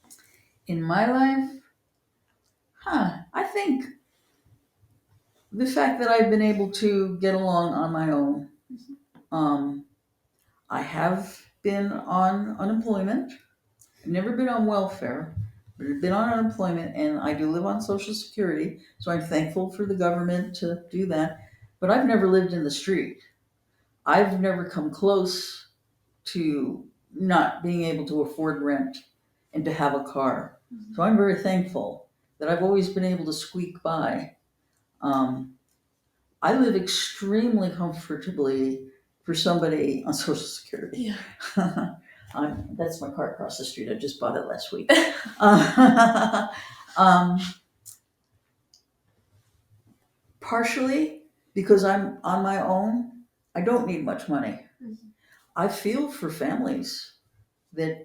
In my life, I think the fact that I've been able to get along on my own. I have been on unemployment. I've never been on welfare, but I've been on unemployment, and I do live on Social Security, so I'm thankful for the government to do that. But I've never lived in the street. I've never come close to not being able to afford rent and to have a car. So I'm very thankful that I've always been able to squeak by. I live extremely comfortably for somebody on Social Security. Yeah. That's my car across the street. I just bought it last week. um, partially because I'm on my own, I don't need much money. Mhm. I feel for families that,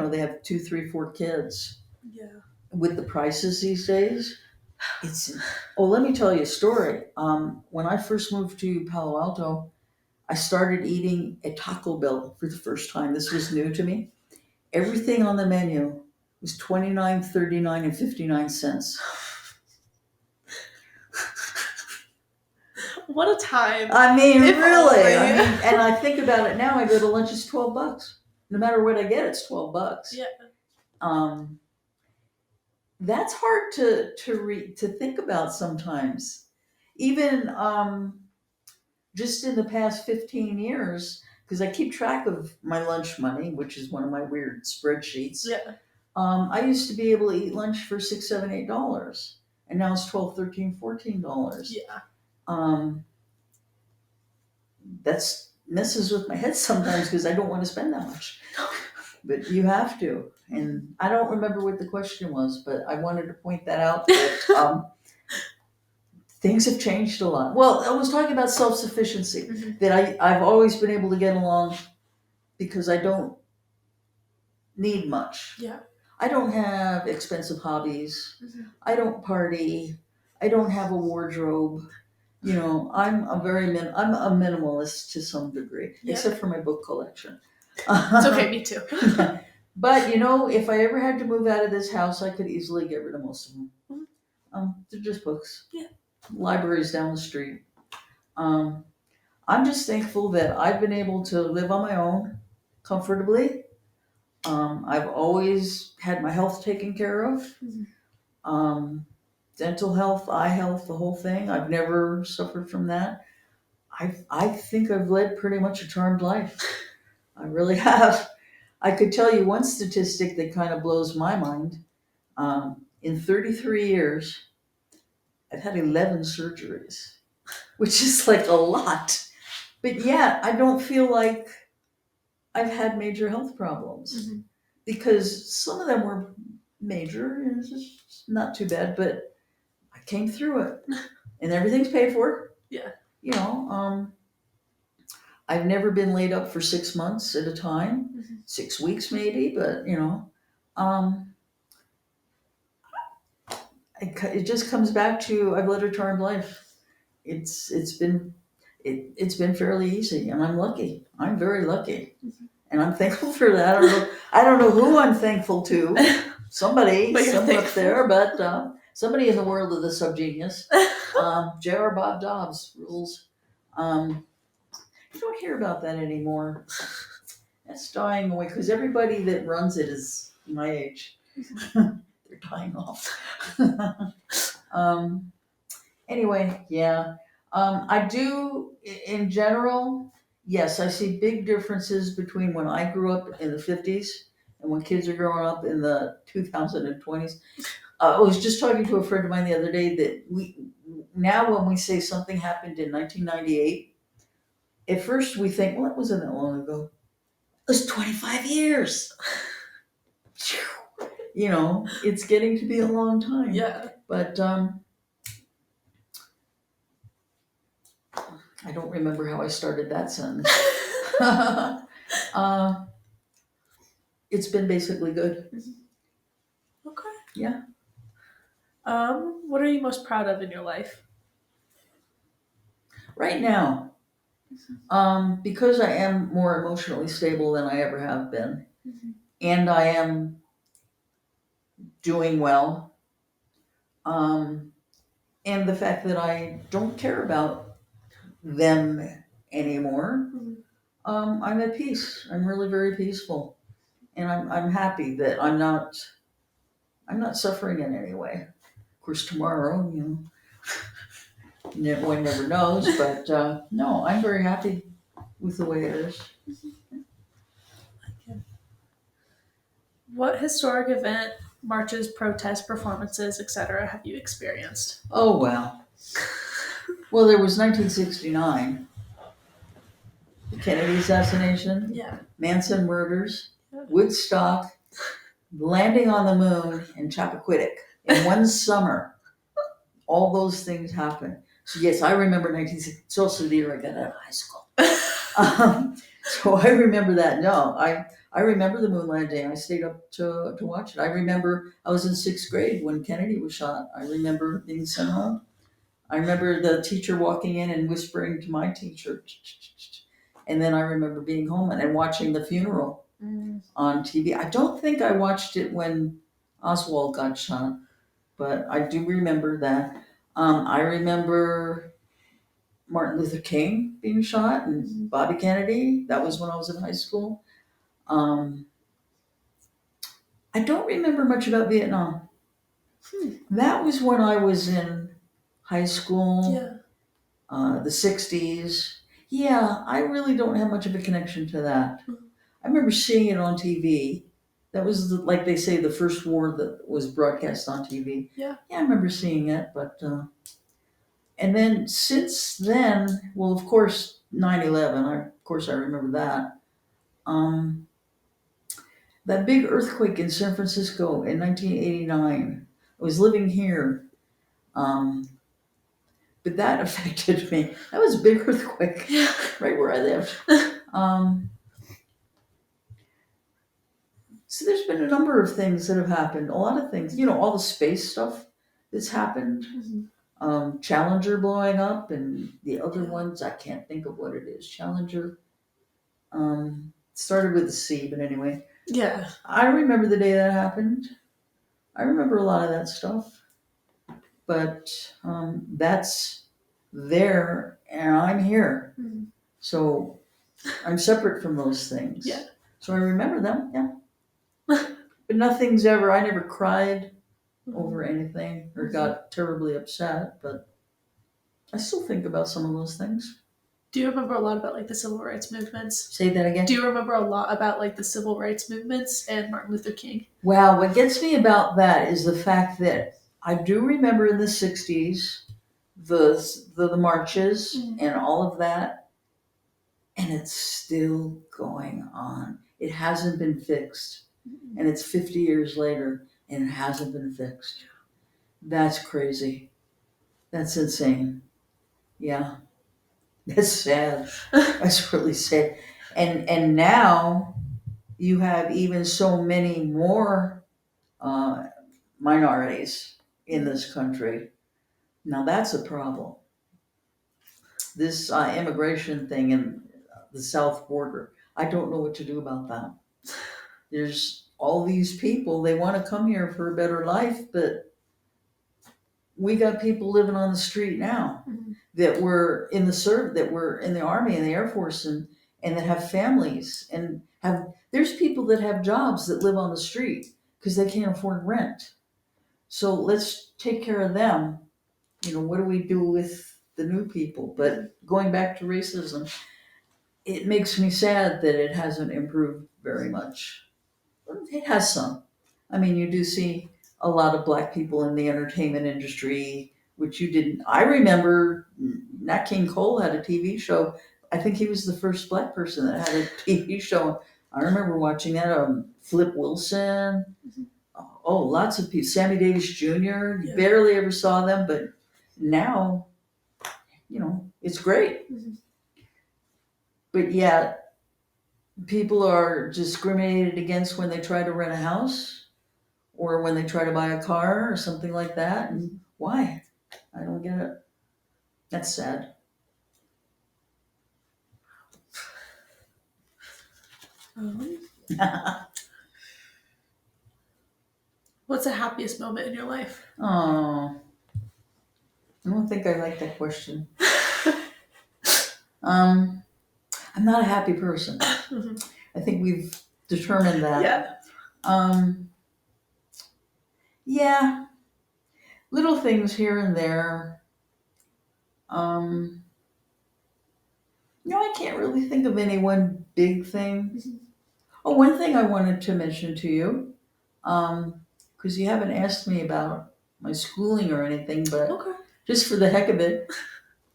they have 2, 3, 4 kids. Yeah. With the prices these days, let me tell you a story. When I first moved to Palo Alto, I started eating at Taco Bell for the first time. This was new to me. Everything on the menu was $29, $39, and 59 cents. What a time. I mean, If really. only. And I think about it now. I go to lunch, it's $12. No matter what I get, it's $12. Yeah. That's hard to think about sometimes. Even just in the past 15 years, because I keep track of my lunch money, which is one of my weird spreadsheets. Yeah. I used to be able to eat lunch for $6, $7, $8, and now it's $12, $13, $14. Yeah. That's messes with my head sometimes because I don't want to spend that much. But you have to. And I don't remember what the question was, but I wanted to point that out that things have changed a lot. Well, I was talking about self-sufficiency, that I've always been able to get along because I don't need much. Yeah. I don't have expensive hobbies. Mhm. I don't party. I don't have a wardrobe. I'm a minimalist to some degree, Yeah. except for my book collection. It's okay, me too. But if I ever had to move out of this house, I could easily get rid of most of them. They're just books. Yeah. Libraries down the street. I'm just thankful that I've been able to live on my own comfortably. I've always had my health taken care of. Dental health, eye health, the whole thing. I've never suffered from that. I think I've led pretty much a charmed life. I really have. I could tell you one statistic that kind of blows my mind. In 33 years, I've had 11 surgeries, which is like a lot. But yet, I don't feel like I've had major health problems because some of them were major and it's just not too bad, but I came through it and everything's paid for. Yeah. I've never been laid up for 6 months at a time, 6 weeks maybe, but it just comes back to I've led a charmed life. It's been fairly easy, and I'm lucky. I'm very lucky, and I'm thankful for that. I don't know who I'm thankful to. Somebody up there, but somebody in the world of the subgenius. J.R. Bob Dobbs rules. You don't hear about that anymore. That's dying away because everybody that runs it is my age. They're dying off. Anyway, yeah. I do, in general, yes, I see big differences between when I grew up in the 50s and when kids are growing up in the 2020s. I was just talking to a friend of mine the other day that now when we say something happened in 1998, at first we think, well, it wasn't that long ago. It was 25 years. You know, it's getting to be a long time. Yeah. But I don't remember how I started that sentence. It's been basically good. Okay. Yeah. What are you most proud of in your life? Right now, because I am more emotionally stable than I ever have been, and I am doing well, and the fact that I don't care about them anymore, I'm at peace. I'm really very peaceful, and I'm happy that I'm not suffering in any way. Of course, tomorrow, one never knows, but no, I'm very happy with the way it is. What historic event, marches, protests, performances, etc., have you experienced? Oh well. Well, there was 1969, the Kennedy assassination, Yeah. Manson murders, Yeah. Woodstock, landing on the moon, and Chappaquiddick in one summer. All those things happened. So yes, I remember 1960. It's also the year I got out of high school. So I remember that. No, I remember the moon landing. I stayed up to watch it. I remember I was in 6th grade when Kennedy was shot. I remember being sent home. I remember the teacher walking in and whispering to my teacher. And then I remember being home and watching the funeral on TV. I don't think I watched it when Oswald got shot, but I do remember that. I remember Martin Luther King being shot and Bobby Kennedy. That was when I was in high school. I don't remember much about Vietnam. That was when I was in high school. Yeah. The 60s. Yeah, I really don't have much of a connection to that. I remember seeing it on TV. That was, like they say, the first war that was broadcast on TV. Yeah. Yeah, I remember seeing it, but and then since then, well, of course, 9/11. Of course, I remember that. That big earthquake in San Francisco in 1989. I was living here, but that affected me. That was a big earthquake, right where I lived. So there's been a number of things that have happened. A lot of things, all the space stuff that's happened. Challenger blowing up, and the other ones, I can't think of what it is. Challenger started with a C, but anyway. Yeah. I remember the day that happened. I remember a lot of that stuff. But that's there, and I'm here. So I'm separate from those things. Yeah. So I remember them, yeah. But I never cried over anything or got terribly upset, but I still think about some of those things. Do you remember a lot about like the civil rights movements? Say that again? Do you remember a lot about like the civil rights movements and Martin Luther King? Well, what gets me about that is the fact that I do remember in the 60s the marches and all of that, and it's still going on. It hasn't been fixed, and it's 50 years later, and it hasn't been fixed. That's crazy. That's insane. Yeah. That's sad. That's really sad. And now you have even so many more minorities in this country. Now that's a problem. This immigration thing in the south border, I don't know what to do about that. There's all these people, they want to come here for a better life, but we got people living on the street now that were in the Army and the Air Force and that have families and there's people that have jobs that live on the street because they can't afford rent. So let's take care of them. What do we do with the new people? But going back to racism, it makes me sad that it hasn't improved very much. It has some. I mean, you do see a lot of black people in the entertainment industry, which you didn't. I remember Nat King Cole had a TV show. I think he was the first black person that had a TV show. I remember watching that. Flip Wilson. Oh, lots of people. Sammy Davis Jr. Yeah. Barely ever saw them, but now, it's great. But yeah, people are discriminated against when they try to rent a house or when they try to buy a car or something like that. And why? I don't get it. That's sad. What's the happiest moment in your life? Oh, I don't think I like that question. I'm not a happy person. I think we've determined that. Yeah. Yeah, little things here and there. I can't really think of any one big thing. Oh, one thing I wanted to mention to you, because you haven't asked me about my schooling or anything, but Okay. just for the heck of it,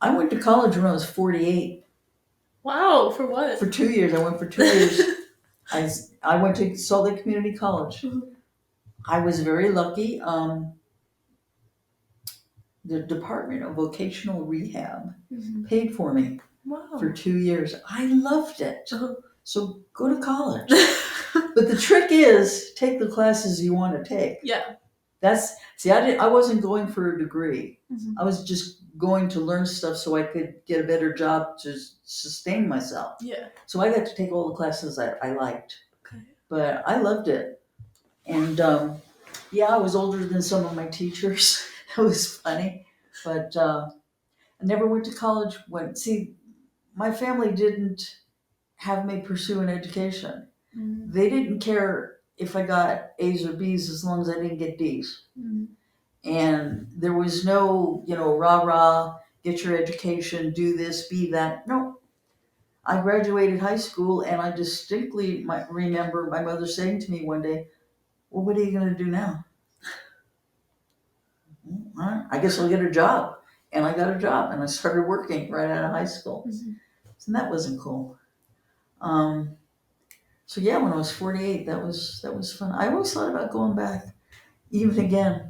I went to college when I was 48. Wow, for what? For 2 years. I went for 2 years. I went to Salt Lake Community College. I was very lucky. The Department of Vocational Rehab paid for me for 2 years. I loved it. So go to college. But the trick is take the classes you want to take. Yeah. I wasn't going for a degree. I was just going to learn stuff so I could get a better job to sustain myself. Yeah. So I got to take all the classes I liked. Okay. But I loved it. And I was older than some of my teachers. It was funny. But I never went to college. My family didn't have me pursue an education. They didn't care if I got A's or B's as long as I didn't get D's. And there was no, rah rah, get your education, do this, be that. No. I graduated high school and I distinctly remember my mother saying to me one day, well, what are you going to do now? I guess I'll get a job. And I got a job and I started working right out of high school. And that wasn't cool. So yeah, when I was 48, that was fun. I always thought about going back, even again.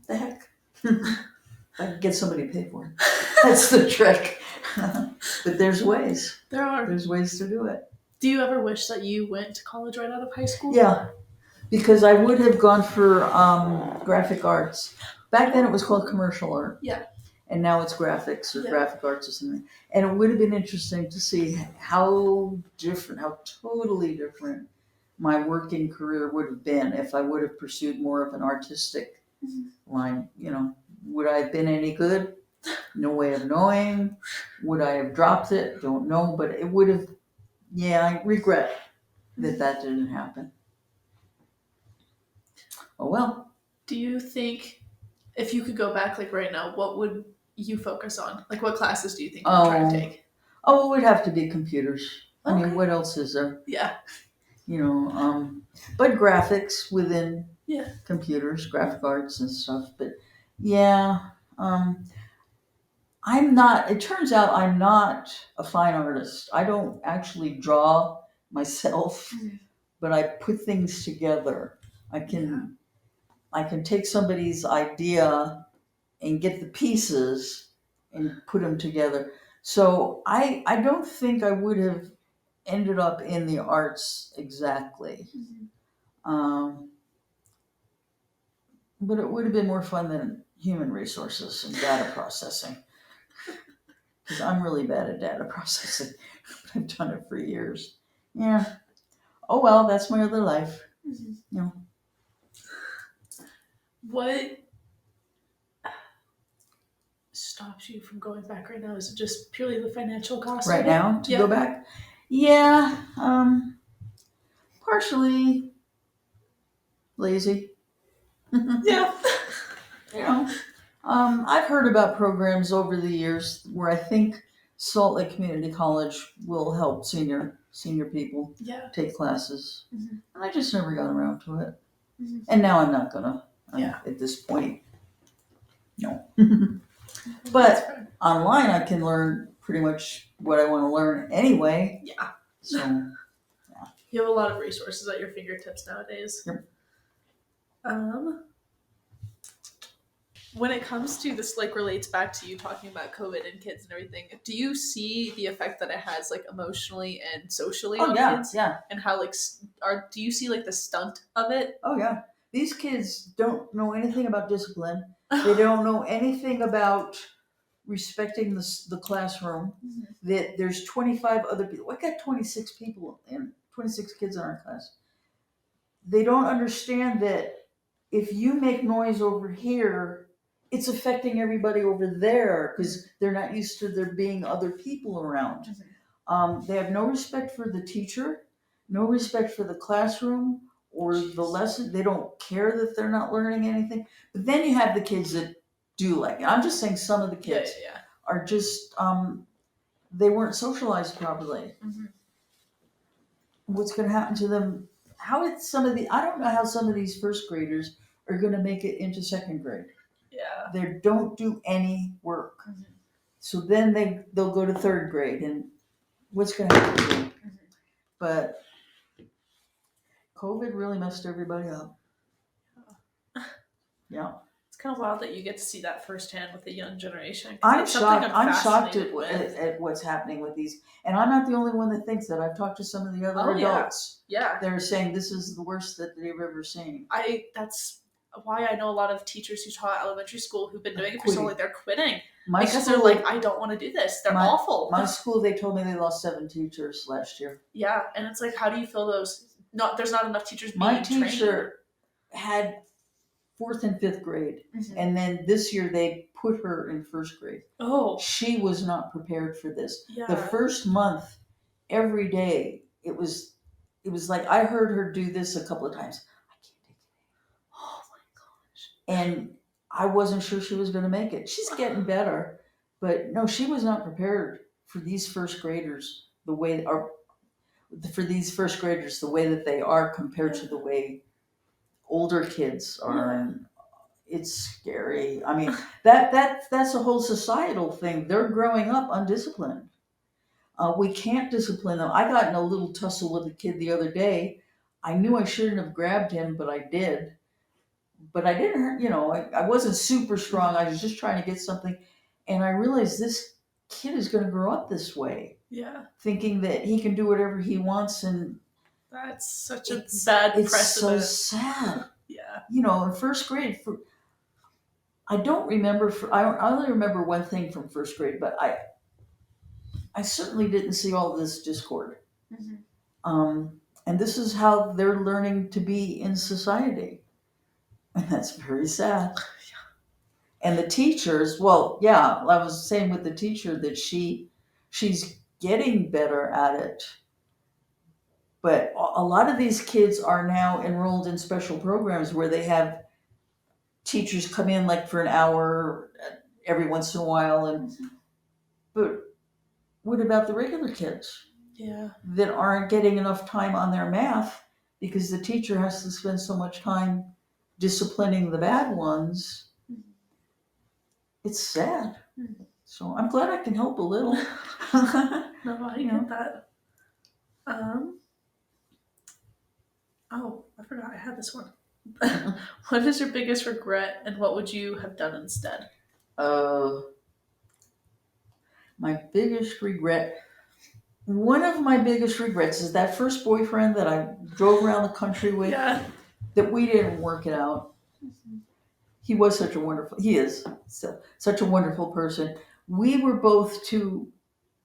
The heck? I could get somebody to pay for it. That's the trick. But there's ways. There are. There's ways to do it. Do you ever wish that you went to college right out of high school? Yeah, because I would have gone for graphic arts. Back then it was called commercial art. Yeah. And now it's graphics or graphic arts or something. And it would have been interesting to see how totally different my working career would have been if I would have pursued more of an artistic line. Would I have been any good? No way of knowing. Would I have dropped it? Don't know. But it would have, I regret that didn't happen. Oh well. Do you think if you could go back right now, what would you focus on? What classes do you think you would try to take? Oh, it would have to be computers. Okay. I mean, what else is there? Yeah. But graphics within computers, graphic arts and stuff. But it turns out I'm not a fine artist. I don't actually draw myself, but I put things together. I can take somebody's idea and get the pieces and put them together. So I don't think I would have ended up in the arts exactly. But it would have been more fun than human resources and data processing. Because I'm really bad at data processing. I've done it for years. Yeah. Oh well, that's my other life. What stops you from going back right now? Is it just purely the financial cost? Right now to go back? Yeah. Partially. lazy. Yeah. You know, I've heard about programs over the years where I think Salt Lake Community College will help senior people Yeah. take classes, Mhm. and I just never got around to it. Mhm. And now I'm not gonna. Yeah. At this point, no. That's But fair. online, I can learn pretty much what I want to learn anyway. Yeah. So You have a lot of resources at your fingertips nowadays. Yep. When it comes to this, like, relates back to you talking about COVID and kids and everything. Do you see the effect that it has, like, emotionally and socially on kids? yeah. And how, like, do you see, like, the stunt of it? Oh yeah. These kids don't know anything about discipline. They don't know anything about respecting the classroom. Mhm. That there's 25 other people. We got 26 people and 26 kids in our class. They don't understand that if you make noise over here, it's affecting everybody over there because they're not used to there being other people around. They have no respect for the teacher, no respect for the classroom or the lesson. They don't care that they're not learning anything. But then you have the kids that do like it. I'm just saying some of the kids Yeah. are just, they weren't socialized properly. Mhm. What's going to happen to them? I don't know how some of these first graders are going to make it into second grade. Yeah. They don't do any work. Mhm. So then they'll go to third grade, and what's going to happen to them? Mhm. But COVID really messed everybody up. Yeah. It's kind of wild that you get to see that firsthand with the young generation. I'm It's something shocked. I'm shocked fascinated with. at what's happening with these, and I'm not the only one that thinks that. I've talked to some of the other adults. Yeah. They're saying this is the worst that they've ever seen. That's why I know a lot of teachers who taught elementary school who've been doing it for so Quitting. long. They're quitting My because school, they're like, I don't want to do this. They're awful. My school, they told me they lost 7 teachers last year. Yeah, and it's like, how do you fill those? There's not enough teachers being My trained. teacher had 4th and 5th grade, Mhm. and then this year they put her in 1st grade. Oh, She was not prepared for this. yeah. The first month, every day, it was like I heard her do this a couple of times. I can't take it. Oh my gosh. And I wasn't sure she was going to make it. She's getting better, but no, she was not prepared for these first graders the way that they are compared to the way older kids are. And it's scary. I mean, that's a whole societal thing. They're growing up undisciplined. We can't discipline them. I got in a little tussle with a kid the other day. I knew I shouldn't have grabbed him, but I did. But I didn't hurt, I wasn't super strong. I was just trying to get something. And I realized this kid is going to grow up this way, Yeah. thinking that he can do whatever he wants. And That's such a bad precedent. It's so sad. Yeah. In 1st grade, I don't remember. I only remember one thing from 1st grade, but I certainly didn't see all this discord. Mm-hmm. And this is how they're learning to be in society, and that's very sad. And the teachers, well, yeah, I was saying with the teacher that she's getting better at it. But a lot of these kids are now enrolled in special programs where they have teachers come in like for an hour every once in a while. But what about the regular kids? Yeah. That aren't getting enough time on their math because the teacher has to spend so much time disciplining the bad ones. It's sad. So I'm glad I can help a little. No, I get that. Oh, I forgot I had this one. What is your biggest regret, and what would you have done instead? My biggest regret. One of my biggest regrets is that first boyfriend that I drove around the country with. Yeah. That we didn't work it out. Mm-hmm. He is such a wonderful person. We were both too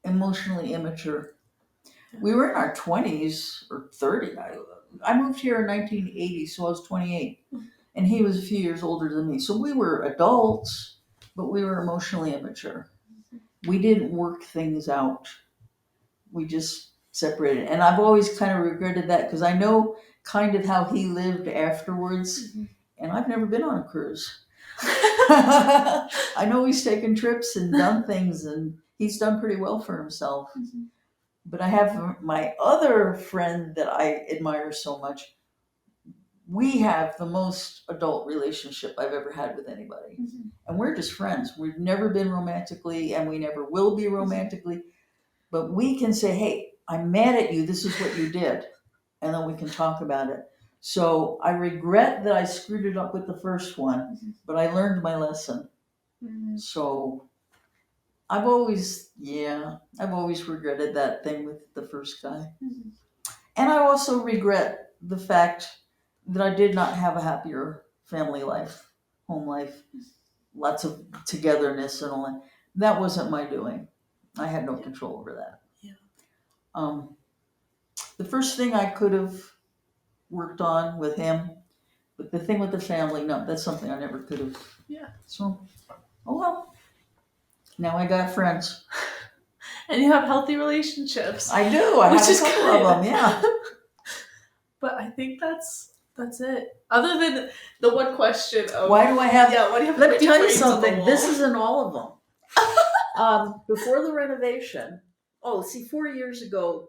emotionally immature. Yeah. We were in our 20s or 30. I moved here in 1980, so I was 28. Mm-hmm. And he was a few years older than me. So we were adults, but we were emotionally immature. Mm-hmm. We didn't work things out. We just separated. And I've always kind of regretted that because I know kind of how he lived afterwards. Mhm. And I've never been on a cruise. I know he's taken trips and done things, and he's done pretty well for himself. Mhm. But I have my other friend that I admire so much. We have the most adult relationship I've ever had with anybody. Mhm. And we're just friends. We've never been romantically, and we never will be romantically. But we can say, hey, I'm mad at you. This is what you did. And then we can talk about it. So I regret that I screwed it up with the first one, but I learned my lesson. Mhm. So I've always regretted that thing with the first guy. Mhm. And I also regret the fact that I did not have a happier family life, home life, lots of togetherness and all that. That wasn't my doing. I had no control over that. Yeah. The first thing I could have worked on with him, but the thing with the family, no, that's something I never could have. Yeah. So, oh well. Now I got friends. And you have healthy relationships. I do. I Which have a is couple good. of them. Yeah. But I think that's it. Other than the one question of Why do I have? yeah, why do you have Let me pretty tell you frames on the something. wall? This isn't all of them. Before the renovation, 4 years ago,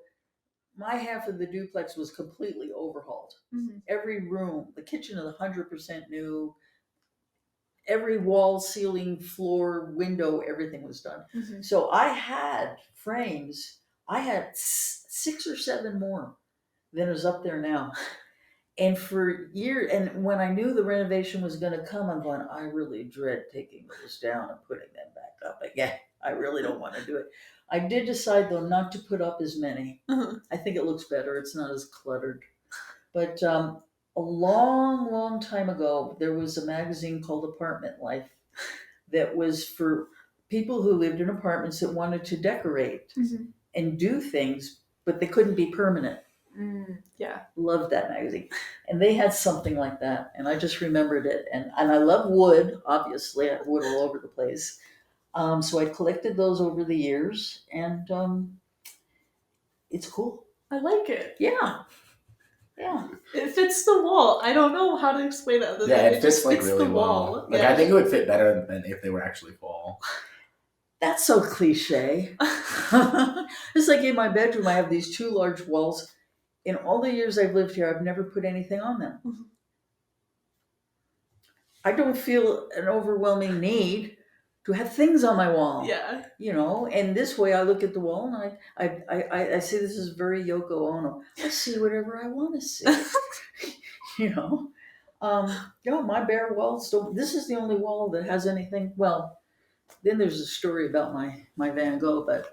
my half of the duplex was completely overhauled. Mhm. Every room, the kitchen is 100% new. Every wall, ceiling, floor, window, everything was done. Mhm. So I had frames. I had 6 or 7 more than is up there now. And for years, and when I knew the renovation was going to come, I'm going, I really dread taking those down and putting them back up again. I really don't want to do it. I did decide, though, not to put up as many. Mhm. I think it looks better. It's not as cluttered. But a long, long time ago, there was a magazine called Apartment Life that was for people who lived in apartments that wanted to decorate Mhm. and do things, but they couldn't be permanent. Yeah. Loved that magazine. And they had something like that. And I just remembered it. And I love wood, obviously. I have wood all over the place. So I collected those over the years. And it's cool. I like it. Yeah. Yeah. It fits the wall. I don't know how to explain it other than Yeah, it it fits just like fits really the well. wall. Like Yeah. I think it would fit better than if they were actually fall. That's so cliche. It's like in my bedroom, I have these 2 large walls. In all the years I've lived here, I've never put anything on them. Mhm. I don't feel an overwhelming need to have things on my wall. Yeah. You know, and this way I look at the wall and I see this is very Yoko Ono. I see whatever I want to see. You know, my bare walls don't. This is the only wall that has anything. Well, then there's a story about my Van Gogh, but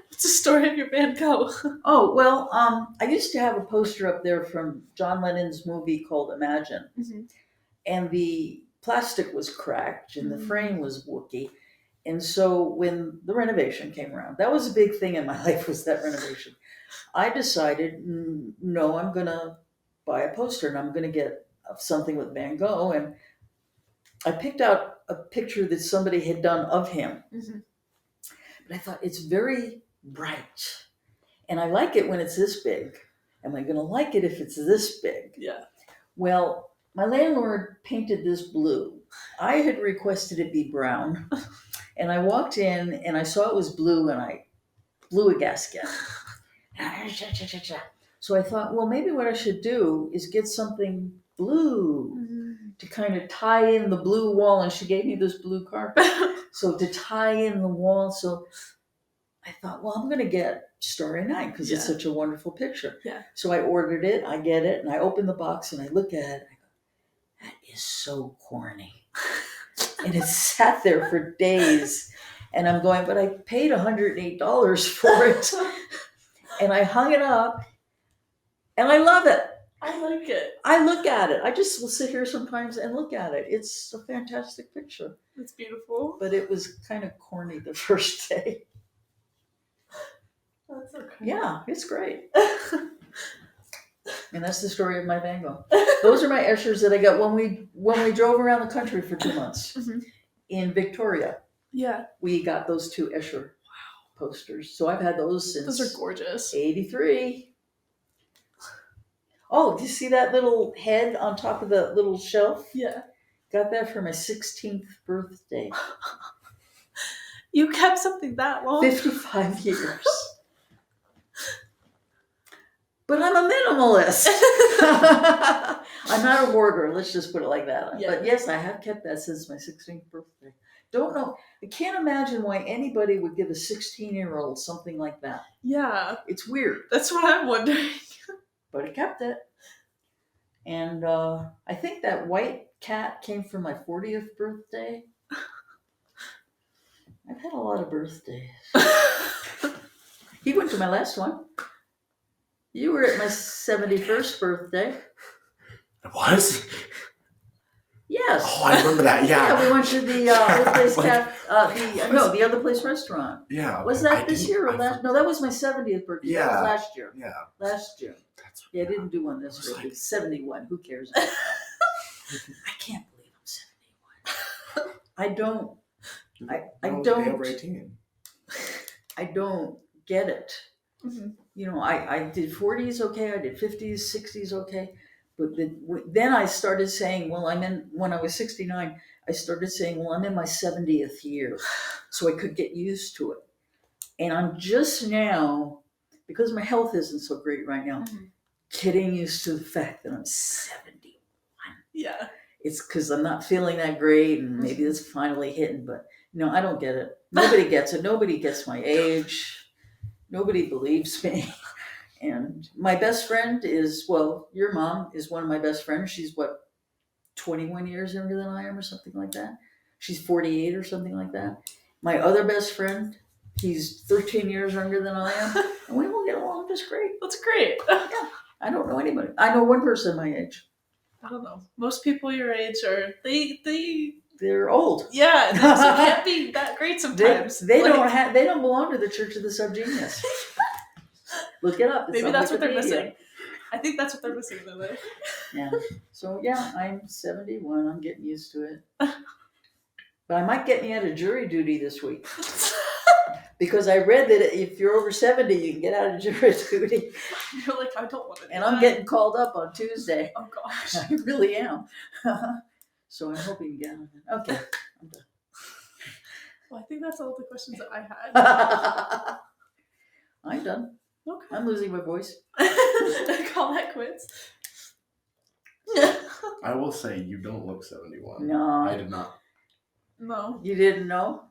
What's the story of your Van Gogh? oh well, I used to have a poster up there from John Lennon's movie called Imagine, Mhm. and the plastic was cracked and the Mm. frame was wooky. And so when the renovation came around, that was a big thing in my life, was that renovation. I decided, no, I'm going to buy a poster and I'm going to get something with Van Gogh. And I picked out a picture that somebody had done of him. Mhm. But I thought, it's very bright. And I like it when it's this big. Am I going to like it if it's this big? Yeah. Well, my landlord painted this blue. I had requested it be brown. And I walked in and I saw it was blue and I blew a gasket. So I thought, well, maybe what I should do is get something blue Mhm. to kind of tie in the blue wall. And she gave me this blue carpet. So to tie in the wall. So I thought, well, I'm going to get Starry Night because it's Yeah. such a wonderful picture. Yeah. So I ordered it. I get it. And I open the box and I look at it. I go, that is so corny. And it sat there for days. And I'm going, but I paid $108 for it. And I hung it up. And I love it. I like it. I look at it. I just will sit here sometimes and look at it. It's a fantastic picture. It's beautiful. But it was kind of corny the first day. That's okay. Yeah, it's great. And that's the story of my Van Gogh. Those are my Eschers that I got when we drove around the country for 2 months. Mhm. In Victoria. Yeah. We got those 2 Escher posters. So I've had those since Those are gorgeous. 83. Oh, do you see that little head on top of the little shelf? Yeah. Got that for my 16th birthday. You kept something that long? 55 years. But I'm a minimalist. I'm not a hoarder, let's just put it like that. Yeah. But yes, I have kept that since my 16th birthday. Don't know, I can't imagine why anybody would give a 16-year-old something like that. Yeah. It's weird, That's what I'm wondering. but I kept it. And I think that white cat came for my 40th birthday. I've had a lot of birthdays. He went to my last one. You were at my 71st birthday. It was? Yes. Oh, I remember that. Yeah, Yeah. we went to the other place Like- the other place restaurant. Yeah. Was okay. that this year or last? No, that was my 70th birthday. That Yeah. was last year. Yeah. Last June. That's Yeah, I didn't do one this I was year. like- It's 71. Who cares about that? I can't believe I'm 71. I don't over 18. I don't get it. Mhm. You know, I did 40s okay, I did 50s, 60s okay, but then I started saying, well, when I was 69, I started saying, well, I'm in my 70th year, so I could get used to it. And I'm just now, because my health isn't so great right now, Mhm. getting used to the fact that I'm 71. Yeah. It's because I'm not feeling that great, and maybe it's finally hitting, but no, I don't get it. Nobody gets it. Nobody gets my age. Nobody believes me. And my best friend is, well, your mom is one of my best friends. She's 21 years younger than I am or something like that. She's 48 or something like that. My other best friend, he's 13 years younger than I am. And we all get along just great. That's great. I don't know anybody. I know one person my age. I don't know. Most people your age are They're old. yeah, they can't be that great sometimes. They Like, they don't belong to the Church of the Subgenius. Look it up. It's maybe on that's what they're Wikipedia. missing. I think that's what they're missing in their life. Yeah. So yeah, I'm 71. I'm getting used to it. But I might get me out of jury duty this week because I read that if you're over 70, you can get out of jury duty. You're like, I don't want to do And I'm that. getting called up on Tuesday. Oh gosh. I really am. So I'm hoping to get out of it. Okay, I'm done. Well, I think that's all the questions that I had. I'm done. Okay. I'm losing my voice. Call that quits. I will say you don't look 71. No. I did not. No. You didn't know?